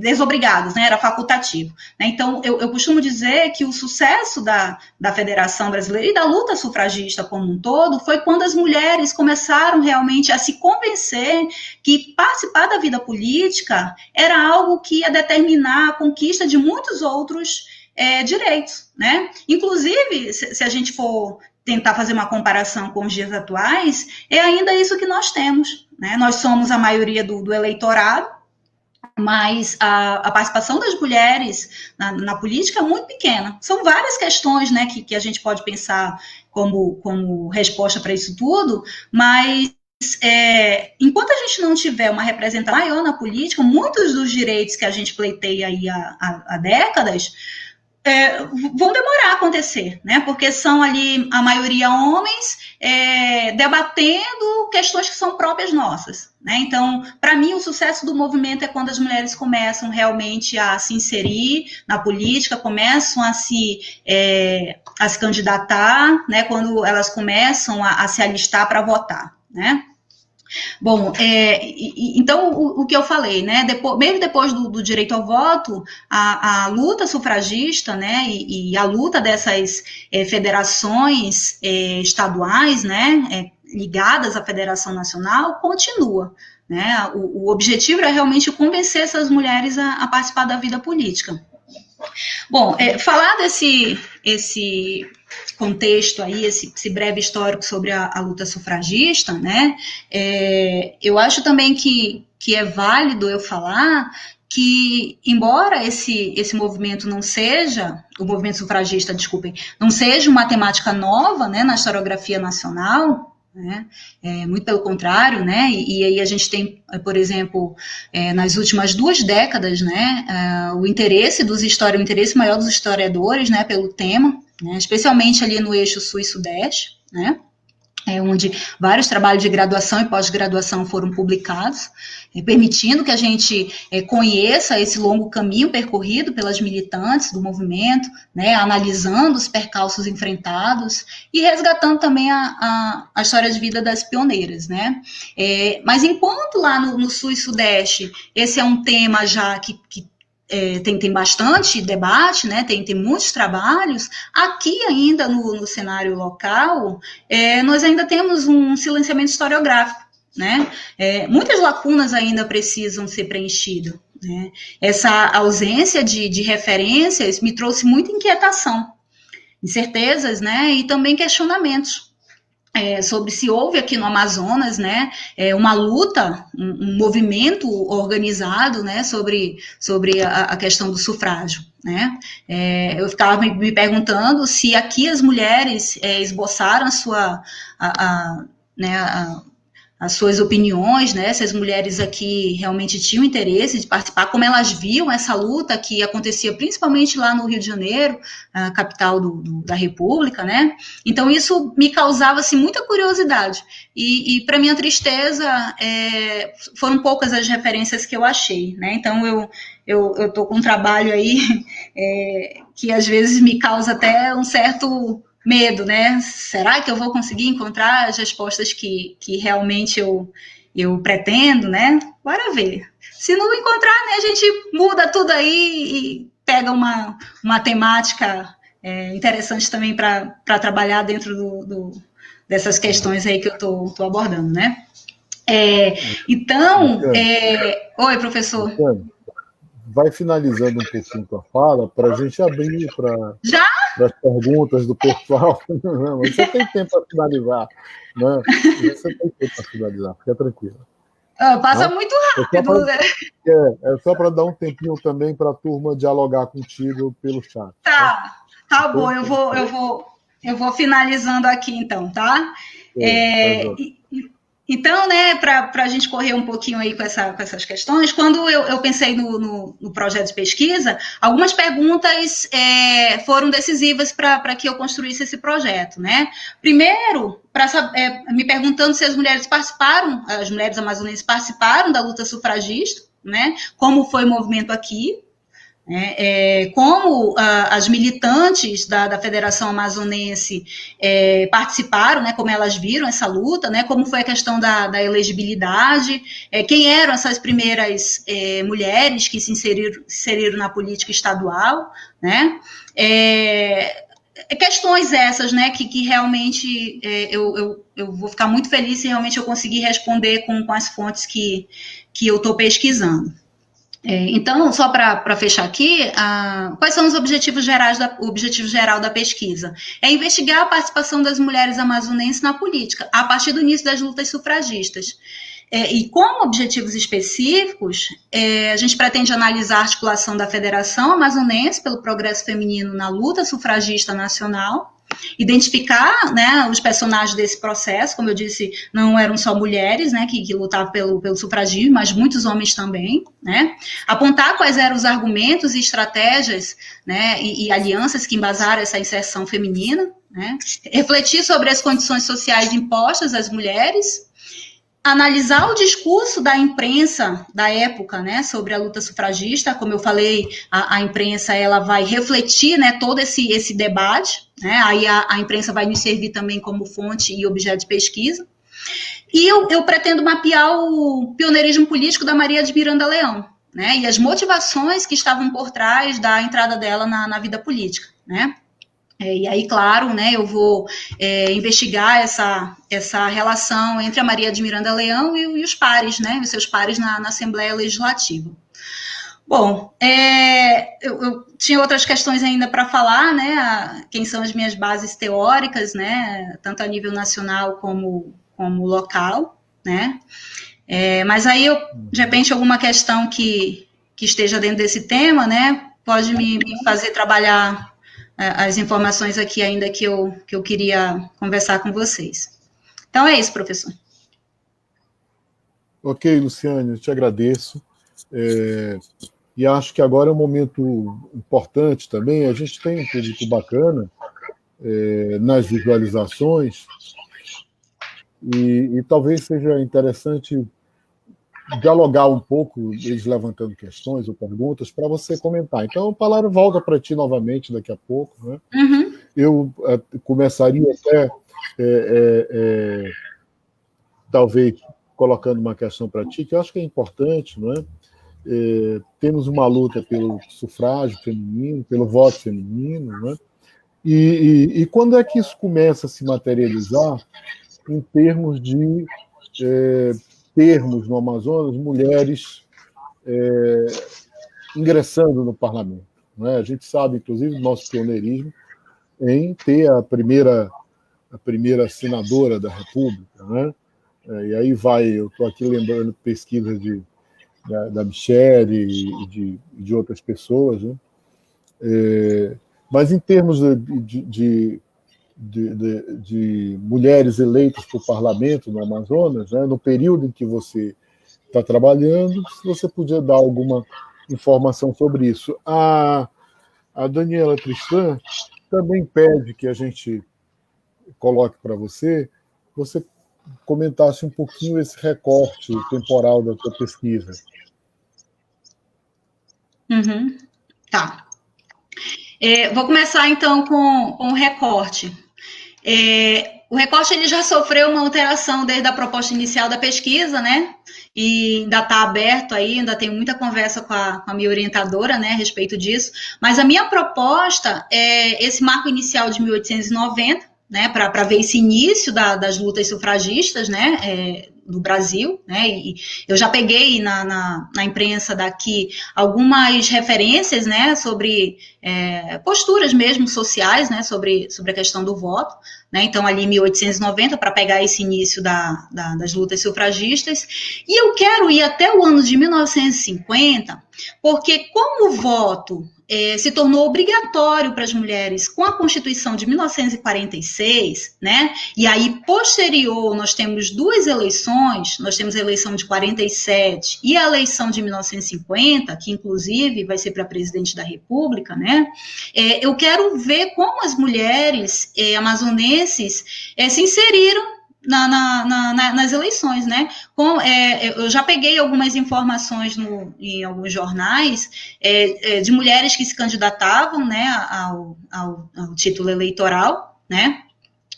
Speaker 2: desobrigados, né, era facultativo. Né? Então, eu costumo dizer que o sucesso da Federação Brasileira e da luta sufragista como um todo foi quando as mulheres começaram realmente a se convencer que participar da vida política era algo que ia determinar a conquista de muitos outros direitos. Né? Inclusive, se a gente for tentar fazer uma comparação com os dias atuais, é ainda isso que nós temos. Né? Nós somos a maioria do eleitorado, mas a participação das mulheres na política é muito pequena. São várias questões, né, que a gente pode pensar como resposta para isso tudo, mas enquanto a gente não tiver uma representação maior na política, muitos dos direitos que a gente pleiteia aí há décadas vão demorar a acontecer, né? Porque são ali a maioria homens debatendo questões que são próprias nossas, né? Então, para mim, o sucesso do movimento é quando as mulheres começam realmente a se inserir na política, começam a se candidatar, né? Quando elas começam a se alistar para votar, né? Bom, então o que eu falei, né? Mesmo depois do direito ao voto, a luta sufragista, né? E a luta dessas federações estaduais, né? Ligadas à Federação Nacional, continua. Né? O objetivo era realmente convencer essas mulheres a participar da vida política. Bom, falar esse contexto aí, esse breve histórico sobre a luta sufragista, né? Eu acho também que é válido eu falar que, embora esse movimento não seja, o movimento sufragista, desculpem, não seja uma temática nova, né, na historiografia nacional, né? Muito pelo contrário, né? E aí a gente tem, por exemplo, nas últimas 2 décadas, né, o interesse maior dos historiadores, né, pelo tema, né, especialmente ali no eixo sul e sudeste, né? Onde vários trabalhos de graduação e pós-graduação foram publicados, permitindo que a gente conheça esse longo caminho percorrido pelas militantes do movimento, né, analisando os percalços enfrentados e resgatando também a história de vida das pioneiras. Né? Mas enquanto lá no sul e sudeste esse é um tema já que tem bastante debate, né? Tem muitos trabalhos. Aqui ainda no cenário local, nós ainda temos um silenciamento historiográfico, né? Muitas lacunas ainda precisam ser preenchidas. Né? Essa ausência de referências me trouxe muita inquietação, incertezas, né? E também questionamentos. Sobre se houve aqui no Amazonas, né, uma luta, um movimento organizado, né, sobre a questão do sufrágio, né. Eu ficava me perguntando se aqui as mulheres esboçaram as suas opiniões, né, se as mulheres aqui realmente tinham interesse de participar, como elas viam essa luta que acontecia principalmente lá no Rio de Janeiro, a capital da República, né, então isso me causava, assim, muita curiosidade, e para minha tristeza, foram poucas as referências que eu achei, né, então eu estou com um trabalho aí que às vezes me causa até um certo medo, né? Será que eu vou conseguir encontrar as respostas que realmente eu pretendo, né? Bora ver. Se não encontrar, né, a gente muda tudo aí e pega uma temática interessante também para trabalhar dentro dessas questões aí que eu estou abordando, né? Então, oi, professor.
Speaker 1: Vai finalizando um pouquinho a fala para a gente abrir para as perguntas do pessoal. Não, você tem tempo para finalizar. Né? Você tem tempo para finalizar, fica tranquilo.
Speaker 2: Passa muito rápido, né?
Speaker 1: É só para dar um tempinho também para a turma dialogar contigo pelo chat.
Speaker 2: Tá bom, eu vou finalizando aqui então, tá? Então, né, para a gente correr um pouquinho aí com essas questões, quando eu pensei no projeto de pesquisa, algumas perguntas foram decisivas para que eu construísse esse projeto, né? Primeiro, me perguntando se as mulheres amazonenses participaram da luta sufragista, né? Como foi o movimento aqui, como as militantes da Federação Amazonense participaram, né, como elas viram essa luta, né, como foi a questão da elegibilidade, quem eram essas primeiras mulheres que se inseriram na política estadual, né, questões essas, né, que realmente eu vou ficar muito feliz se realmente eu conseguir responder com as fontes que eu estou pesquisando. Então, só para fechar aqui, quais são os objetivos geral da pesquisa? É investigar a participação das mulheres amazonenses na política, a partir do início das lutas sufragistas. E como objetivos específicos, a gente pretende analisar a articulação da Federação Amazonense pelo progresso feminino na luta sufragista nacional, identificar, né, os personagens desse processo, como eu disse, não eram só mulheres, né, que lutavam pelo sufragismo, mas muitos homens também, né, apontar quais eram os argumentos e estratégias, né, e alianças que embasaram essa inserção feminina, né, refletir sobre as condições sociais impostas às mulheres, analisar o discurso da imprensa da época, né, sobre a luta sufragista. Como eu falei, a imprensa ela vai refletir, né, todo esse debate, né, aí a imprensa vai nos servir também como fonte e objeto de pesquisa, E eu pretendo mapear o pioneirismo político da Maria de Miranda Leão, né, e as motivações que estavam por trás da entrada dela na vida política, né. E aí, claro, né, eu vou investigar essa relação entre a Maria de Miranda Leão e os pares, né, os seus pares na Assembleia Legislativa. Bom, eu tinha outras questões ainda para falar, né, quem são as minhas bases teóricas, né, tanto a nível nacional como local, né, mas aí, de repente, alguma questão que esteja dentro desse tema, né, pode me fazer trabalhar as informações aqui ainda que eu queria conversar com vocês. Então, é isso, professor.
Speaker 1: Ok, Luciane, eu te agradeço. E acho que agora é um momento importante também. A gente tem um público bacana nas visualizações e talvez seja interessante dialogar um pouco, eles levantando questões ou perguntas, para você comentar. Então, a palavra volta para ti novamente daqui a pouco. Né?
Speaker 2: Uhum.
Speaker 1: Eu começaria até, talvez, colocando uma questão para ti, que eu acho que é importante, não é? Temos uma luta pelo sufrágio feminino, pelo voto feminino, né? E quando é que isso começa a se materializar em termos de termos no Amazonas mulheres ingressando no parlamento? Né? A gente sabe, inclusive, do nosso pioneirismo em ter a primeira senadora da República. Né? E aí eu estou aqui lembrando pesquisas da Michelle e de outras pessoas. Né? Mas em termos de mulheres eleitas para o parlamento no Amazonas, né, no período em que você está trabalhando, se você podia dar alguma informação sobre isso. A Daniela Tristan também pede que a gente coloque para você comentasse um pouquinho esse recorte temporal da sua pesquisa.
Speaker 2: Uhum. Tá. Vou começar, então, com o recorte. O recorte ele já sofreu uma alteração desde a proposta inicial da pesquisa, né? E ainda está aberto aí, ainda tenho muita conversa com a minha orientadora, né, a respeito disso. Mas a minha proposta é esse marco inicial de 1890, né, para ver esse início das lutas sufragistas, né, do Brasil, né, e eu já peguei na imprensa daqui algumas referências, né, sobre posturas mesmo sociais, né, sobre a questão do voto, né, então ali em 1890, para pegar esse início das lutas sufragistas, e eu quero ir até o ano de 1950, porque como o voto se tornou obrigatório para as mulheres com a Constituição de 1946, né? E aí, posterior, nós temos duas eleições, nós temos a eleição de 47 e a eleição de 1950, que inclusive vai ser para presidente da República, né? Eu quero ver como as mulheres amazonenses se inseriram nas eleições, né? Eu já peguei algumas informações em alguns jornais de mulheres que se candidatavam, né, ao título eleitoral, né?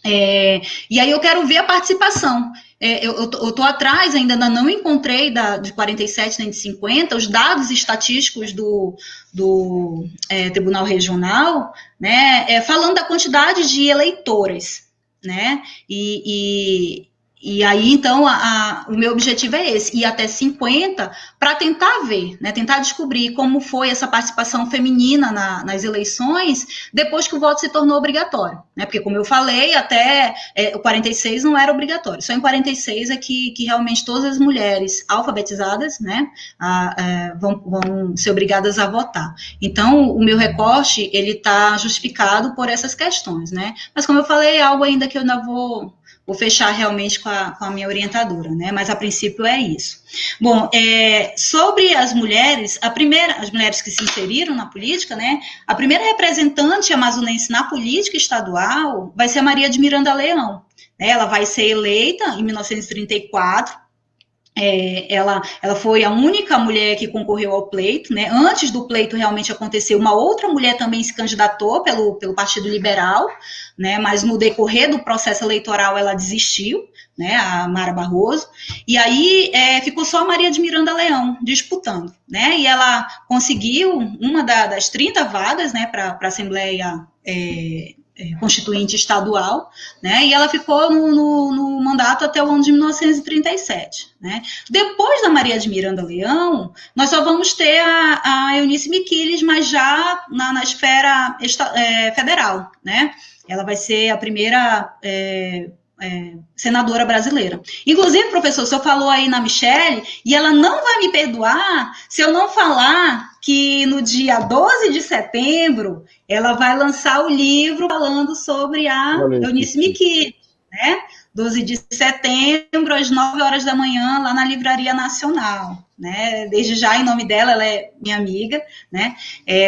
Speaker 2: E aí eu quero ver a participação. Eu estou atrás, ainda não encontrei de 47 nem de 50 os dados estatísticos do Tribunal Regional, né, falando da quantidade de eleitoras, né? E aí, então, o meu objetivo é esse, ir até 50 para tentar ver, né, tentar descobrir como foi essa participação feminina nas eleições depois que o voto se tornou obrigatório, né? Porque, como eu falei, até o 46 não era obrigatório, só em 46 é que realmente todas as mulheres alfabetizadas, né, vão ser obrigadas a votar. Então, o meu recorte, ele está justificado por essas questões, né? Mas, como eu falei, é algo ainda que eu ainda vou fechar realmente com a minha orientadora, né? Mas a princípio é isso. Bom, sobre as mulheres, as mulheres que se inseriram na política, né? A primeira representante amazonense na política estadual vai ser a Maria de Miranda Leão. Ela vai ser eleita em 1934. ela foi a única mulher que concorreu ao pleito, né? Antes do pleito realmente acontecer, uma outra mulher também se candidatou pelo Partido Liberal, né? Mas no decorrer do processo eleitoral ela desistiu, né? A Mara Barroso, e aí ficou só a Maria de Miranda Leão disputando, né? E ela conseguiu uma das 30 vagas, né? Para a Assembleia Constituinte Estadual, né, e ela ficou no mandato até o ano de 1937. Né. Depois da Maria de Miranda Leão, nós só vamos ter a Eunice Miquiles, mas já na esfera federal. Né. Ela vai ser a primeira senadora brasileira. Inclusive, professor, o senhor falou aí na Michelle, e ela não vai me perdoar se eu não falar que no dia 12 de setembro ela vai lançar o livro falando sobre a Eunice Miquiles, né? 12 de setembro, às 9 horas da manhã, lá na Livraria Nacional. Né? Desde já, em nome dela, ela é minha amiga, né?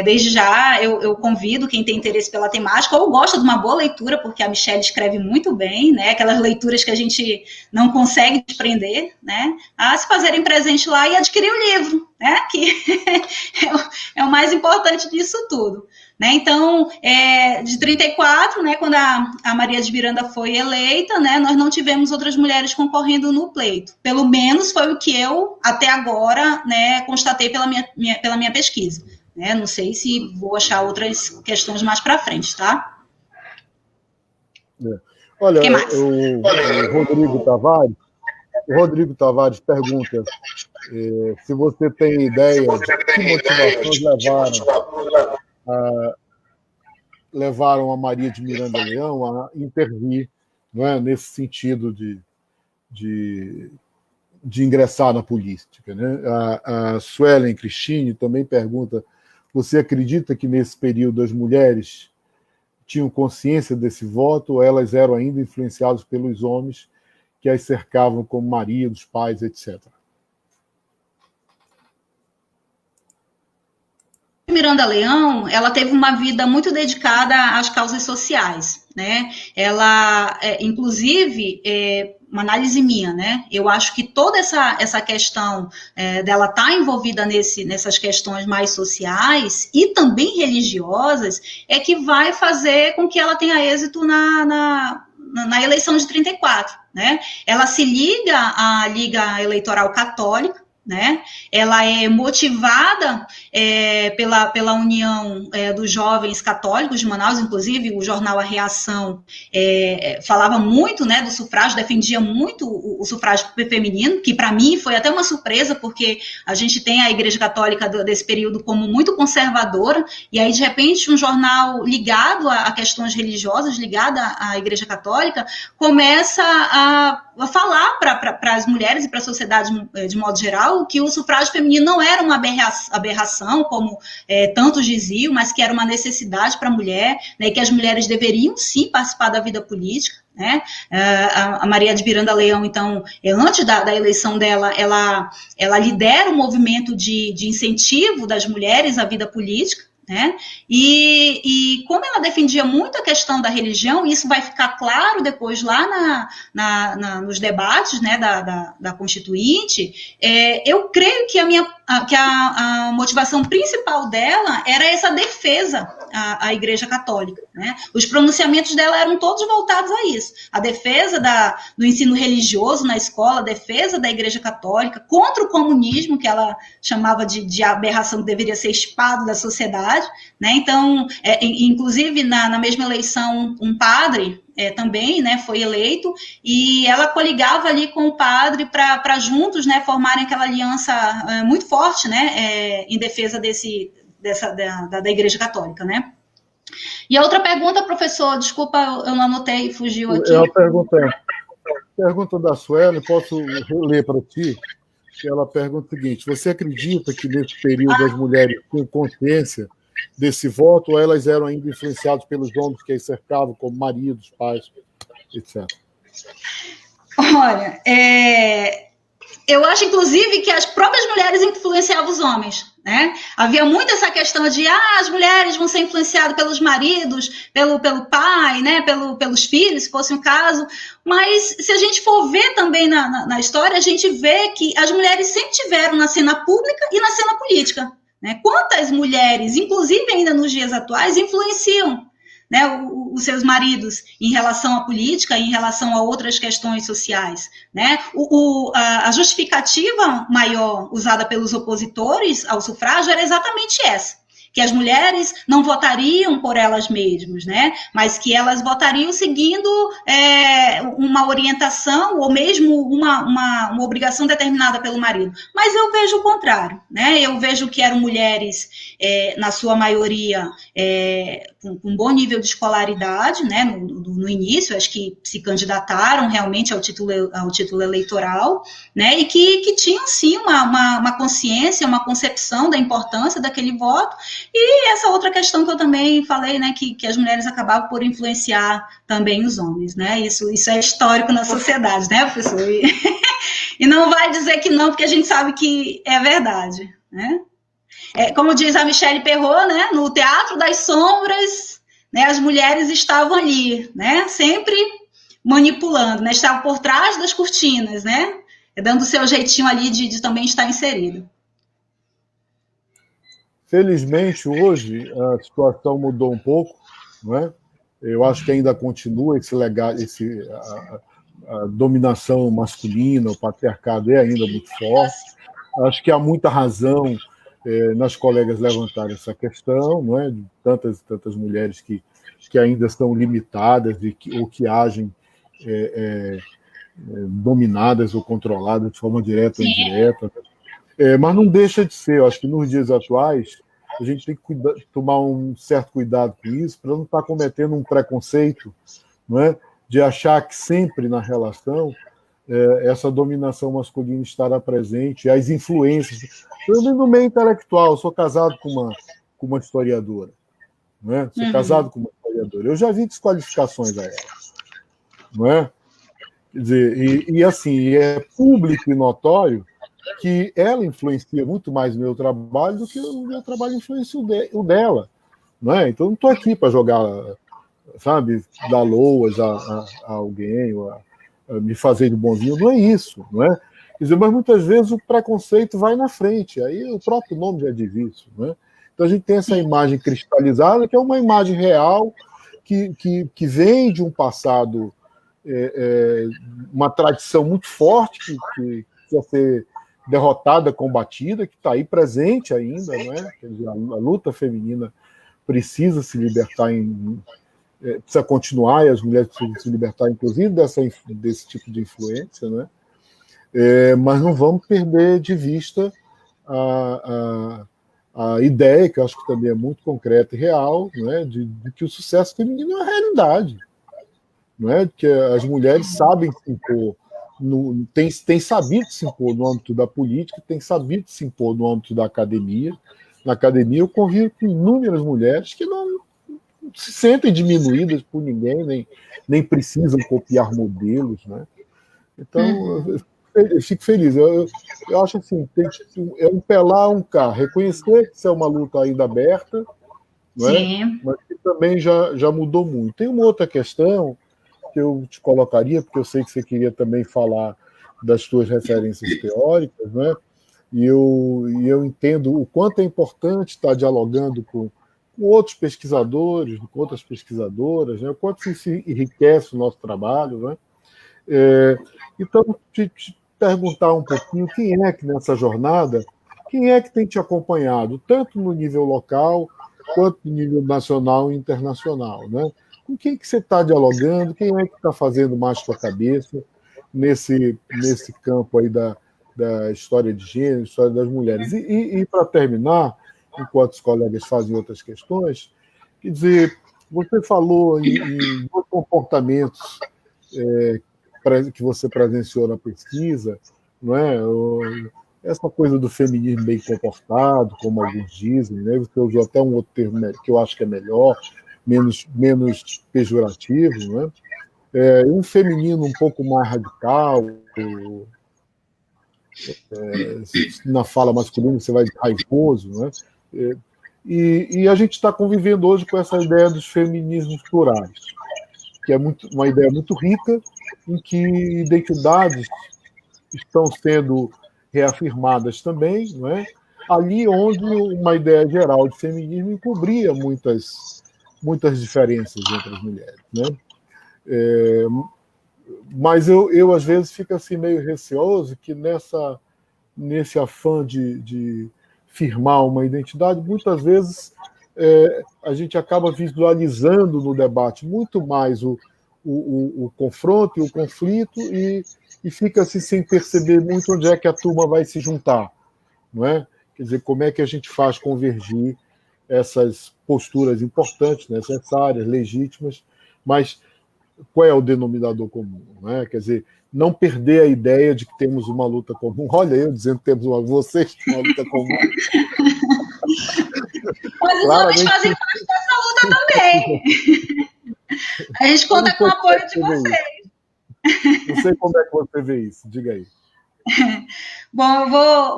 Speaker 2: Desde já eu convido quem tem interesse pela temática ou gosta de uma boa leitura, porque a Michelle escreve muito bem, né? Aquelas leituras que a gente não consegue desprender, né? A se fazerem presente lá e adquirir o livro, né? Que é o mais importante disso tudo. Né? Então, de 34, né, quando a Maria de Miranda foi eleita, né, nós não tivemos outras mulheres concorrendo no pleito. Pelo menos foi o que eu, até agora, né, constatei pela minha pesquisa. Né? Não sei se vou achar outras questões mais para frente, tá?
Speaker 1: Olha, o Rodrigo Tavares pergunta se você tem ideia de que motivações levaram a Maria de Miranda Leão a intervir, não é, nesse sentido de ingressar na política. Né? A Suelen Cristine também pergunta: você acredita que nesse período as mulheres tinham consciência desse voto ou elas eram ainda influenciadas pelos homens que as cercavam como maridos, pais, etc.?
Speaker 2: Miranda Leão, ela teve uma vida muito dedicada às causas sociais, né? Ela, inclusive, uma análise minha, né? Eu acho que toda essa questão dela estar envolvida nessas questões mais sociais e também religiosas é que vai fazer com que ela tenha êxito na eleição de 34, né? Ela se liga à Liga Eleitoral Católica, né? Ela é motivada pela união dos jovens católicos de Manaus, inclusive o jornal A Reação falava muito, né, do sufrágio, defendia muito o sufrágio feminino, que para mim foi até uma surpresa, porque a gente tem a Igreja Católica desse período como muito conservadora, e aí de repente um jornal ligado a questões religiosas, ligado à Igreja Católica, começa a falar para as mulheres e para a sociedade de modo geral que o sufrágio feminino não era uma aberração, como tantos diziam, mas que era uma necessidade para a mulher, né, e que as mulheres deveriam sim participar da vida política. Né? A Maria de Miranda Leão, então, antes da eleição dela, ela lidera o movimento de incentivo das mulheres à vida política. Né? E como ela defendia muito a questão da religião, isso vai ficar claro depois lá nos debates, né, da Constituinte, eu creio que a motivação principal dela era essa defesa à Igreja Católica. Né? Os pronunciamentos dela eram todos voltados a isso, a defesa do ensino religioso na escola, a defesa da Igreja Católica, contra o comunismo, que ela chamava de aberração que deveria ser expado da sociedade. Né? Então, inclusive na mesma eleição, um padre também, né, foi eleito, e ela coligava ali com o padre para juntos, né, formarem aquela aliança muito forte, né, em defesa da Igreja Católica. Né? E a outra pergunta, professor, desculpa, eu não anotei, fugiu aqui.
Speaker 1: É a pergunta da Sueli, posso ler para ti? Ela pergunta o seguinte: você acredita que nesse período as mulheres tinham consciência desse voto, ou elas eram ainda influenciadas pelos homens que as cercavam, como maridos, pais, etc.?
Speaker 2: Olha, eu acho, inclusive, que as próprias mulheres influenciavam os homens. né? Havia muito essa questão de as mulheres vão ser influenciadas pelos maridos, pelo pai, né? Pelos filhos, se fosse um caso. Mas se a gente for ver também na história, a gente vê que as mulheres sempre tiveram na cena pública e na cena política. Né? Quantas mulheres, inclusive ainda nos dias atuais, influenciam, né, os seus maridos em relação à política, em relação a outras questões sociais. Né? A justificativa maior usada pelos opositores ao sufrágio era exatamente essa, que as mulheres não votariam por elas mesmas, né? Mas que elas votariam seguindo uma orientação ou mesmo uma obrigação determinada pelo marido. Mas eu vejo o contrário, né? Eu vejo que eram mulheres, na sua maioria, com um bom nível de escolaridade, né? No início, acho que se candidataram realmente ao título eleitoral, né? E que tinham, sim, uma consciência, uma concepção da importância daquele voto. E essa outra questão que eu também falei, né, que as mulheres acabavam por influenciar também os homens, né? Isso é histórico na sociedade, né, professor? E não vai dizer que não, porque a gente sabe que é verdade, né? Como diz a Michelle Perrot, né, no Teatro das Sombras, né, as mulheres estavam ali, né, sempre manipulando, né, estavam por trás das cortinas, né, dando o seu jeitinho ali de também estar inserido.
Speaker 1: Felizmente, hoje, a situação mudou um pouco, não é? Eu acho que ainda continua esse legado, a dominação masculina, o patriarcado é ainda muito forte. Acho que há muita razão nas colegas levantarem essa questão, não é? De tantas mulheres que ainda são limitadas ou que agem dominadas ou controladas de forma direta ou indireta. Mas não deixa de ser, eu acho que nos dias atuais a gente tem que tomar um certo cuidado com isso para não estar cometendo um preconceito, não é? De achar que sempre na relação essa dominação masculina estará presente, as influências. Eu no meio intelectual, eu sou casado com uma historiadora, não é? Sou casado com uma historiadora. Eu já vi desqualificações a ela, não é? Quer dizer, e assim, é público e notório que ela influencia muito mais o meu trabalho do que o meu trabalho influencia o dela. Não é? Então, eu não estou aqui para jogar, sabe, dar loas a alguém, ou a me fazer de bonzinho, não é isso. Não é? Quer dizer, mas muitas vezes o preconceito vai na frente, aí o próprio nome já diz isso. Não é? Então, a gente tem essa imagem cristalizada, que é uma imagem real, que vem de um passado, uma tradição muito forte, que precisa ser derrotada, combatida, que está aí presente ainda, não é? Quer dizer, a luta feminina precisa se libertar, precisa continuar, e as mulheres precisam se libertar, inclusive, desse tipo de influência, não é? Mas não vamos perder de vista a ideia, que eu acho que também é muito concreta e real, não é? de que o sucesso feminino é uma realidade, não é? Que as mulheres sabem se impor, tem sabido se impor no âmbito da política, tem sabido se impor no âmbito da academia. Na academia eu convivo com inúmeras mulheres que não se sentem diminuídas por ninguém, nem precisam copiar modelos, né? Então, eu fico feliz. Eu acho assim, é um pelar um carro, reconhecer que isso é uma luta ainda aberta, não é? Mas que também já mudou muito. Tem uma outra questão que eu te colocaria, porque eu sei que você queria também falar das suas referências teóricas, né? E eu entendo o quanto é importante estar dialogando com outros pesquisadores, com outras pesquisadoras, né? O quanto isso enriquece o nosso trabalho, né? Então, te perguntar um pouquinho quem é que nessa jornada, quem é que tem te acompanhado, tanto no nível local, quanto no nível nacional e internacional, né? Com quem que você está dialogando, quem é que está fazendo mais com a cabeça nesse campo aí da história de gênero, história das mulheres. E para terminar, enquanto os colegas fazem outras questões, quer dizer, você falou em dois comportamentos que você presenciou na pesquisa, não é? Essa coisa do feminismo bem comportado, como alguns dizem, né? Você usou até um outro termo que eu acho que é melhor, menos pejorativo, né? Um feminino um pouco mais radical, Na fala masculina você vai de raivoso, né? E a gente está convivendo hoje com essa ideia dos feminismos plurais, que é uma ideia muito rica, em que identidades estão sendo reafirmadas também, não é? Ali onde uma ideia geral de feminismo encobria muitas diferenças entre as mulheres, né? Mas eu às vezes fico assim meio receoso que nesse afã de firmar uma identidade, muitas vezes a gente acaba visualizando no debate muito mais o confronto e o conflito e fica-se sem perceber muito onde é que a turma vai se juntar, não é? Quer dizer, como é que a gente faz convergir essas posturas importantes, necessárias, legítimas, mas qual é o denominador comum, não é? Quer dizer, não perder a ideia de que temos uma luta comum. Olha, eu dizendo que temos vocês têm uma luta comum.
Speaker 2: Mas os homens fazem parte dessa luta também. A gente conta com o apoio de vocês.
Speaker 1: Não sei como é que você vê isso, diga aí.
Speaker 2: Bom, eu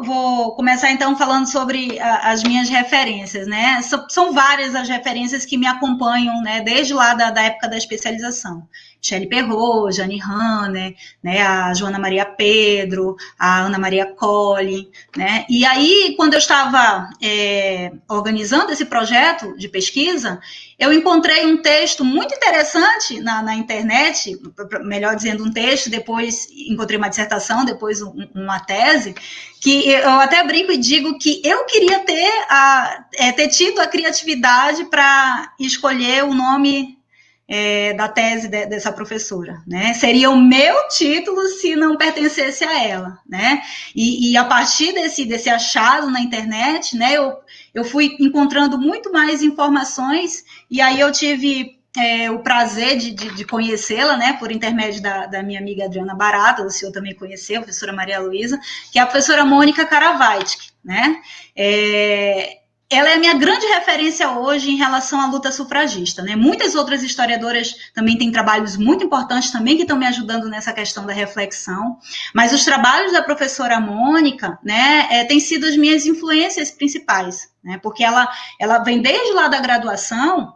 Speaker 2: vou começar então falando sobre as minhas referências, né? São várias as referências que me acompanham, né? Desde lá da época da especialização. Shelley Perrot, Jane Hanner, né? A Joana Maria Pedro, a Ana Maria Collin, né? E aí, quando eu estava organizando esse projeto de pesquisa, eu encontrei um texto muito interessante na internet, melhor dizendo um texto, depois encontrei uma dissertação, depois uma tese, que eu até brinco e digo que eu queria ter tido a criatividade para escolher o nome da tese dessa professora, né? Seria o meu título se não pertencesse a ela, né? E a partir desse achado na internet, né, eu fui encontrando muito mais informações e aí eu tive o prazer de conhecê-la, né, por intermédio da minha amiga Adriana Barata, o senhor também conheceu, a professora Maria Luísa, que é a professora Mônica Karavaitic, né? Ela é a minha grande referência hoje em relação à luta sufragista, né? Muitas outras historiadoras também têm trabalhos muito importantes também que estão me ajudando nessa questão da reflexão, mas os trabalhos da professora Mônica, né, têm sido as minhas influências principais, né? Porque ela vem desde lá da graduação,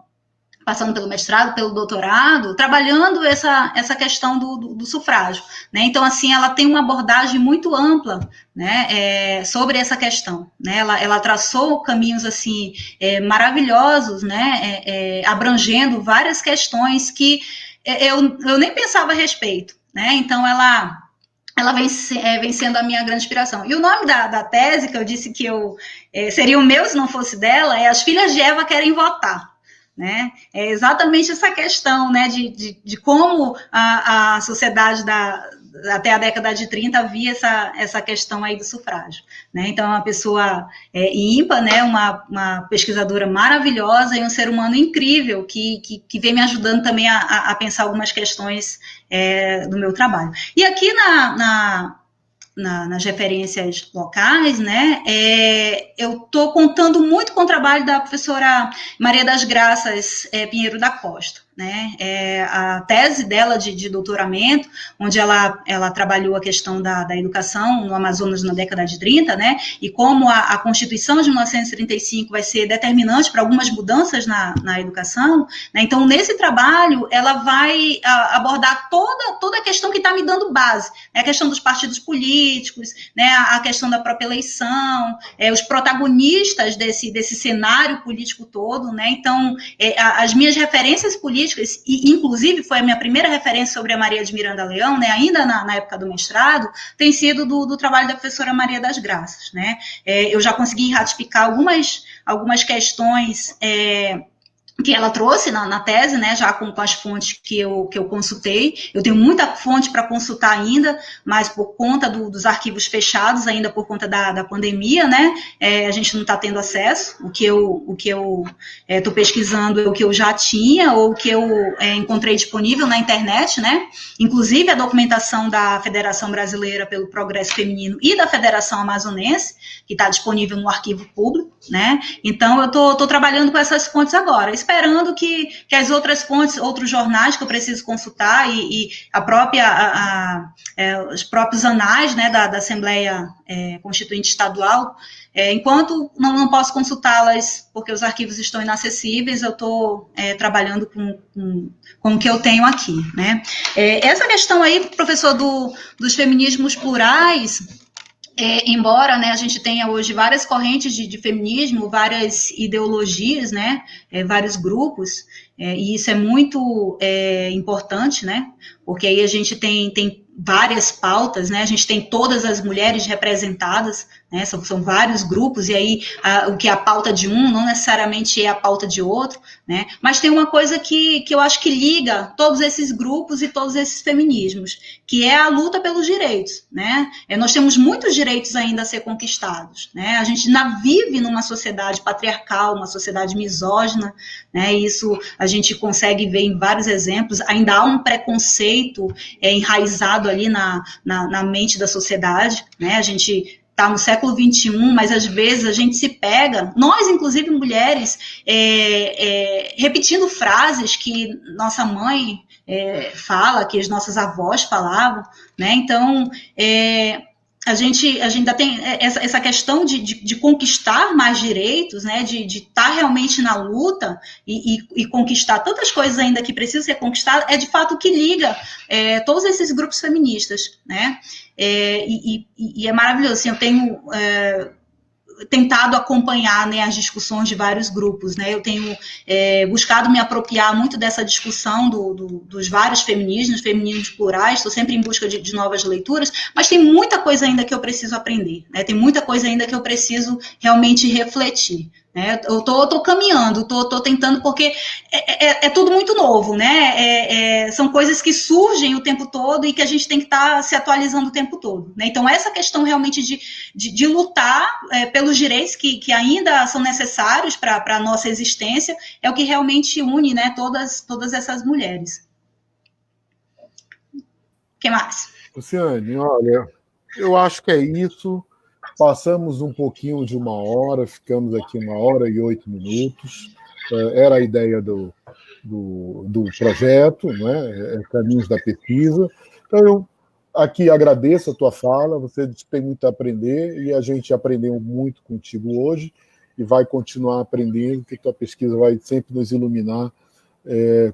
Speaker 2: passando pelo mestrado, pelo doutorado, trabalhando essa questão do sufrágio, né? Então, assim, ela tem uma abordagem muito ampla, né, sobre essa questão, né? Ela traçou caminhos, assim, maravilhosos, né, abrangendo várias questões que eu nem pensava a respeito, né? Então, ela vem sendo a minha grande inspiração. E o nome da tese, que eu disse que seria o meu se não fosse dela, é As Filhas de Eva Querem Votar. Né? É exatamente essa questão, né, de como a sociedade até a década de 30 via essa questão aí do sufrágio, né? Então, é uma pessoa ímpar, né, uma pesquisadora maravilhosa e um ser humano incrível que vem me ajudando também a pensar algumas questões do meu trabalho. E aqui nas referências locais, né, eu estou contando muito com o trabalho da professora Maria das Graças Pinheiro da Costa, né, a tese dela de doutoramento, onde ela trabalhou a questão da educação no Amazonas na década de 30, né, e como a Constituição de 1935 vai ser determinante para algumas mudanças na educação, né, então nesse trabalho ela vai abordar toda a questão que está me dando base, né, a questão dos partidos políticos, né, a questão da própria eleição, os protagonistas desse cenário político todo, né, então as minhas referências políticas, e inclusive foi a minha primeira referência sobre a Maria de Miranda Leão, né, ainda na época do mestrado, tem sido do trabalho da professora Maria das Graças, né, eu já consegui ratificar algumas questões que ela trouxe na tese, né, já com as fontes que eu consultei. Eu tenho muita fonte para consultar ainda, mas por conta dos arquivos fechados, ainda por conta da pandemia, né, a gente não está tendo acesso. O que eu estou pesquisando é o que eu já tinha, ou o que eu encontrei disponível na internet, né, inclusive a documentação da Federação Brasileira pelo Progresso Feminino e da Federação Amazonense, que está disponível no arquivo público, né, então eu estou trabalhando com essas fontes agora. Esse esperando que as outras fontes, outros jornais que eu preciso consultar e a própria, os próprios anais, né, da Assembleia Constituinte Estadual, enquanto não posso consultá-las porque os arquivos estão inacessíveis, eu estou trabalhando com o que eu tenho aqui, né? Essa questão aí, professor, dos feminismos plurais, embora, né, a gente tenha hoje várias correntes de feminismo, várias ideologias, né, vários grupos, e isso é muito importante, né, porque aí a gente tem várias pautas, né, a gente tem todas as mulheres representadas, né, são vários grupos, e aí o que é a pauta de um não necessariamente é a pauta de outro, né, mas tem uma coisa que eu acho que liga todos esses grupos e todos esses feminismos, que é a luta pelos direitos, né, nós temos muitos direitos ainda a ser conquistados, né, a gente ainda vive numa sociedade patriarcal, uma sociedade misógina, né, isso a gente consegue ver em vários exemplos, ainda há um preconceito enraizado ali na mente da sociedade, né, a gente está no século XXI, mas às vezes a gente se pega, nós, inclusive mulheres, repetindo frases que nossa mãe fala, que as nossas avós falavam, né? Então, a gente ainda tem essa questão de conquistar mais direitos, né? De estar realmente na luta e conquistar tantas coisas ainda que precisam ser conquistadas, é de fato o que liga todos esses grupos feministas, né? E é maravilhoso, assim, eu tenho tentado acompanhar, né, as discussões de vários grupos, né, eu tenho buscado me apropriar muito dessa discussão dos vários feminismos plurais, estou sempre em busca de novas leituras, mas tem muita coisa ainda que eu preciso aprender, né, tem muita coisa ainda que eu preciso realmente refletir, né, eu estou caminhando, estou tentando, porque é tudo muito novo, né, são coisas que surgem o tempo todo e que a gente tem que estar se atualizando o tempo todo, né, então essa questão realmente de lutar pelos direitos que ainda são necessários para a nossa existência é o que realmente une, né, todas essas mulheres. O que mais?
Speaker 1: Luciane, olha, eu acho que é isso. Passamos um pouquinho de 1 hora, ficamos aqui 1 hora e 8 minutos. Era a ideia do projeto, né? Caminhos da Pesquisa. Então, eu aqui agradeço a tua fala, você tem muito a aprender e a gente aprendeu muito contigo hoje e vai continuar aprendendo, que tua pesquisa vai sempre nos iluminar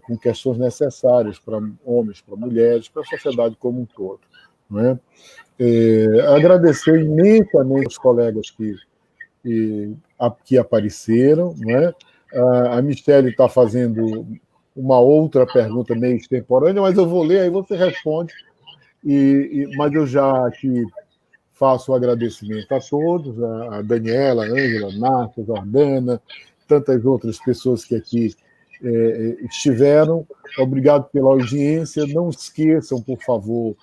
Speaker 1: com questões necessárias para homens, para mulheres, para a sociedade como um todo. Não é? Agradecer imensamente aos colegas que apareceram. Não é? A Michele está fazendo uma outra pergunta meio extemporânea, mas eu vou ler, aí você responde. Mas eu já aqui faço o agradecimento a todos, a Daniela, a Ângela, a Márcia, a Jordana, tantas outras pessoas que aqui estiveram. Obrigado pela audiência. Não esqueçam, por favor,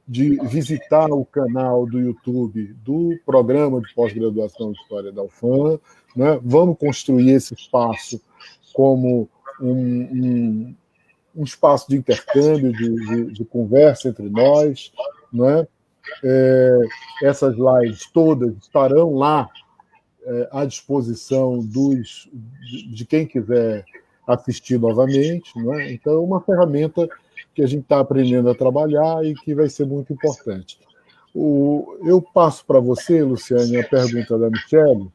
Speaker 1: de visitar o canal do YouTube do Programa de Pós-Graduação de História da UFAM. Né? Vamos construir esse espaço como um espaço de intercâmbio, de conversa entre nós. Não é? Essas lives todas estarão lá à disposição de quem quiser assistir novamente. Não é? Então, é uma ferramenta que a gente está aprendendo a trabalhar e que vai ser muito importante. Eu passo para você, Luciane, a pergunta da Michele,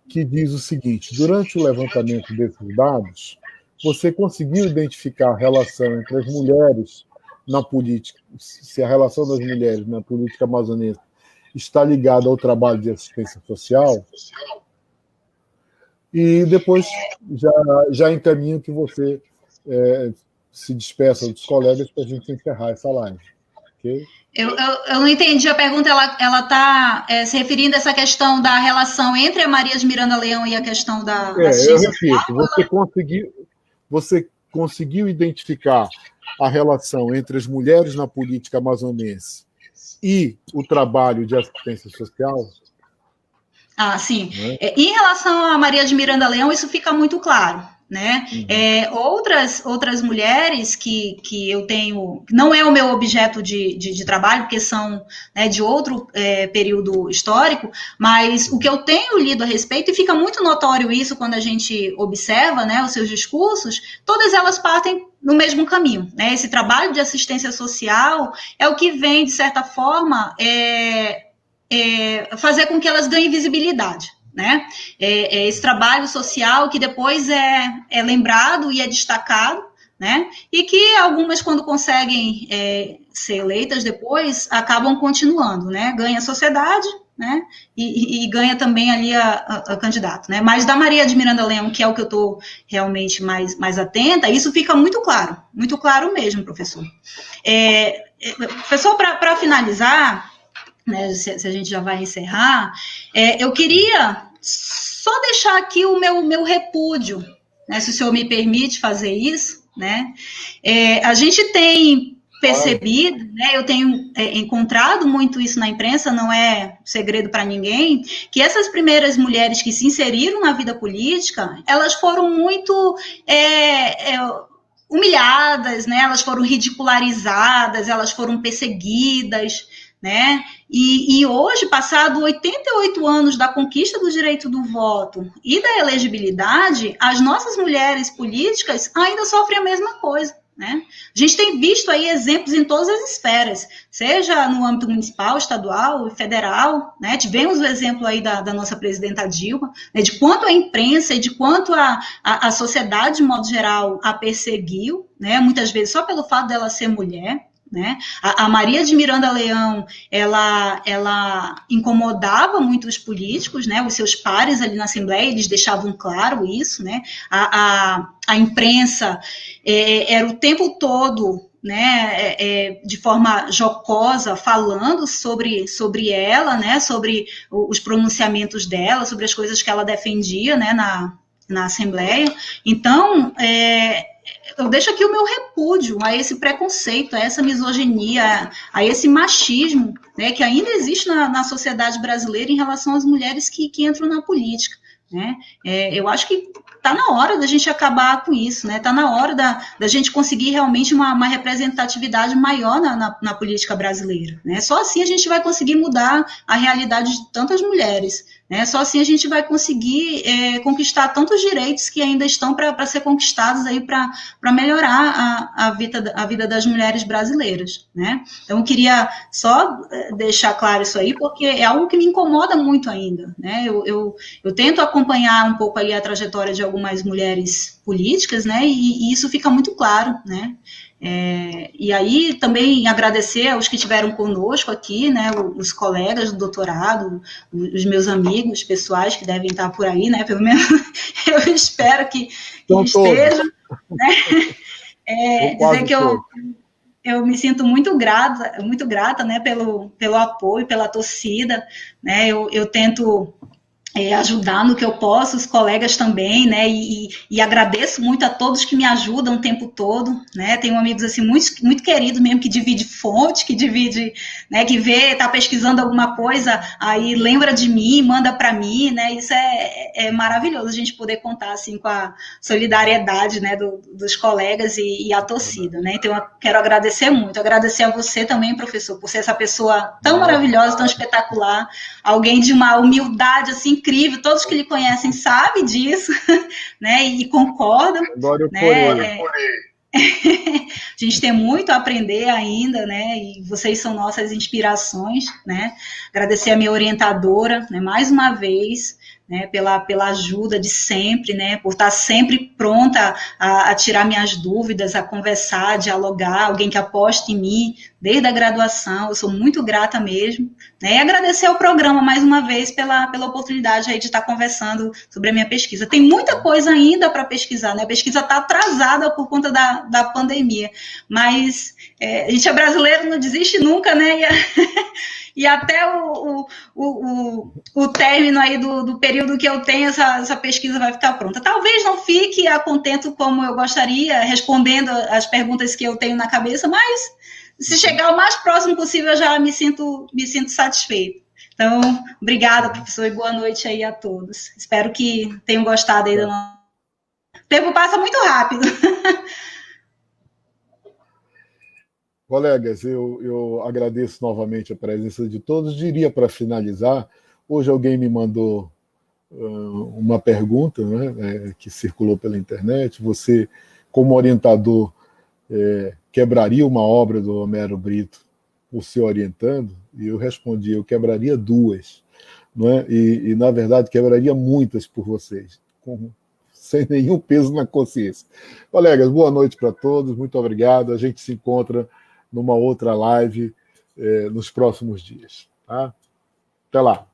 Speaker 1: que diz o seguinte: durante o levantamento desses dados, você conseguiu identificar a relação entre as mulheres na política, se a relação das mulheres na política amazonense está ligada ao trabalho de assistência social? E depois já encaminho que você se despeça dos colegas para a gente encerrar essa live. Okay?
Speaker 2: Eu não entendi a pergunta, ela está se referindo a essa questão da relação entre a Maria de Miranda Leão e a questão da assistência
Speaker 1: social? Você conseguiu identificar a relação entre as mulheres na política amazonense e o trabalho de assistência social?
Speaker 2: Ah, sim. Em relação a Maria de Miranda Leão, isso fica muito claro. né? Outras mulheres que eu tenho, não é o meu objeto de trabalho, porque são, né, de outro período histórico, mas o que eu tenho lido a respeito, e fica muito notório isso quando a gente observa, né, os seus discursos, todas elas partem no mesmo caminho, né? Esse trabalho de assistência social é o que vem, de certa forma, fazer com que elas ganhem visibilidade, né? Esse trabalho social que depois é lembrado e é destacado, né? E que algumas, quando conseguem ser eleitas depois, acabam continuando, né? Ganha a sociedade, né? E ganha também ali a candidato, né? Mas da Maria de Miranda Leão, que é o que eu estou realmente mais atenta, isso fica muito claro mesmo, professor. Professor, para finalizar, né, se a gente já vai encerrar, eu queria só deixar aqui o meu repúdio, né, se o senhor me permite fazer isso, né? A gente tem percebido, né, eu tenho encontrado muito isso na imprensa, não é segredo para ninguém, que essas primeiras mulheres que se inseriram na vida política, elas foram muito humilhadas, né? Elas foram ridicularizadas, elas foram perseguidas, né? E hoje, passado 88 anos da conquista do direito do voto e da elegibilidade, as nossas mulheres políticas ainda sofrem a mesma coisa, né? A gente tem visto aí exemplos em todas as esferas, seja no âmbito municipal, estadual e federal, né? Tivemos o exemplo aí da nossa presidenta Dilma, né? De quanto a imprensa e de quanto a sociedade, de modo geral, a perseguiu, né? Muitas vezes só pelo fato dela ser mulher, né? A Maria de Miranda Leão, ela incomodava muito os políticos, né? Os seus pares ali na Assembleia, eles deixavam claro isso, né? A imprensa era o tempo todo, né, de forma jocosa, falando sobre ela, né, sobre os pronunciamentos dela, sobre as coisas que ela defendia, né, na Assembleia. Então, eu deixo aqui o meu repúdio a esse preconceito, a essa misoginia, a esse machismo, né, que ainda existe na sociedade brasileira em relação às mulheres que entram na política, né? Eu acho que está na hora da gente acabar com isso, né? Está na hora da gente conseguir realmente uma representatividade maior na política brasileira, né? Só assim a gente vai conseguir mudar a realidade de tantas mulheres, né? Só assim a gente vai conseguir conquistar tantos direitos que ainda estão para ser conquistados aí para melhorar a vida das mulheres brasileiras, né? Então eu queria só deixar claro isso aí, porque é algo que me incomoda muito ainda, né? Eu tento acompanhar um pouco aí a trajetória de algumas mulheres políticas, né? E isso fica muito claro, né? E aí também agradecer aos que estiveram conosco aqui, né, os colegas do doutorado, os meus amigos pessoais que devem estar por aí, né, pelo menos eu espero que estejam, né, dizer que eu me sinto muito grata, né, pelo apoio, pela torcida, né, eu tento ajudar no que eu posso, os colegas também, né, e agradeço muito a todos que me ajudam o tempo todo, né, tenho amigos, assim, muito queridos mesmo, que divide fonte, que divide, né, que vê, tá pesquisando alguma coisa, aí lembra de mim, manda para mim, né, isso é maravilhoso, a gente poder contar, assim, com a solidariedade, né, dos colegas e a torcida, né, então eu quero agradecer muito, agradecer a você também, professor, por ser essa pessoa tão maravilhosa, tão espetacular, alguém de uma humildade, assim, incrível, todos que lhe conhecem sabem disso, né, e concordam, né, a gente tem muito a aprender ainda, né, e vocês são nossas inspirações, né, agradecer a minha orientadora, né, mais uma vez, né, pela ajuda de sempre, né, por estar sempre pronta a tirar minhas dúvidas, a conversar, a dialogar, alguém que aposte em mim desde a graduação, eu sou muito grata mesmo, né, e agradecer ao programa mais uma vez pela oportunidade aí de estar conversando sobre a minha pesquisa. Tem muita coisa ainda para pesquisar, né, a pesquisa está atrasada por conta da pandemia, mas a gente é brasileiro, não desiste nunca, né, e até o término aí do período que eu tenho, essa pesquisa vai ficar pronta. Talvez não fique a contento como eu gostaria, respondendo as perguntas que eu tenho na cabeça, mas se chegar o mais próximo possível, eu já me sinto satisfeito. Então, obrigada, professor, e boa noite aí a todos. Espero que tenham gostado aí tempo passa muito rápido.
Speaker 1: Colegas, eu agradeço novamente a presença de todos. Diria para finalizar, hoje alguém me mandou uma pergunta, né, que circulou pela internet. Você, como orientador, quebraria uma obra do Homero Brito por se orientando? E eu respondi, eu quebraria duas, não é? E na verdade, quebraria muitas por vocês, sem nenhum peso na consciência. Colegas, boa noite para todos, muito obrigado. A gente se encontra numa outra live nos próximos dias. Tá? Até lá.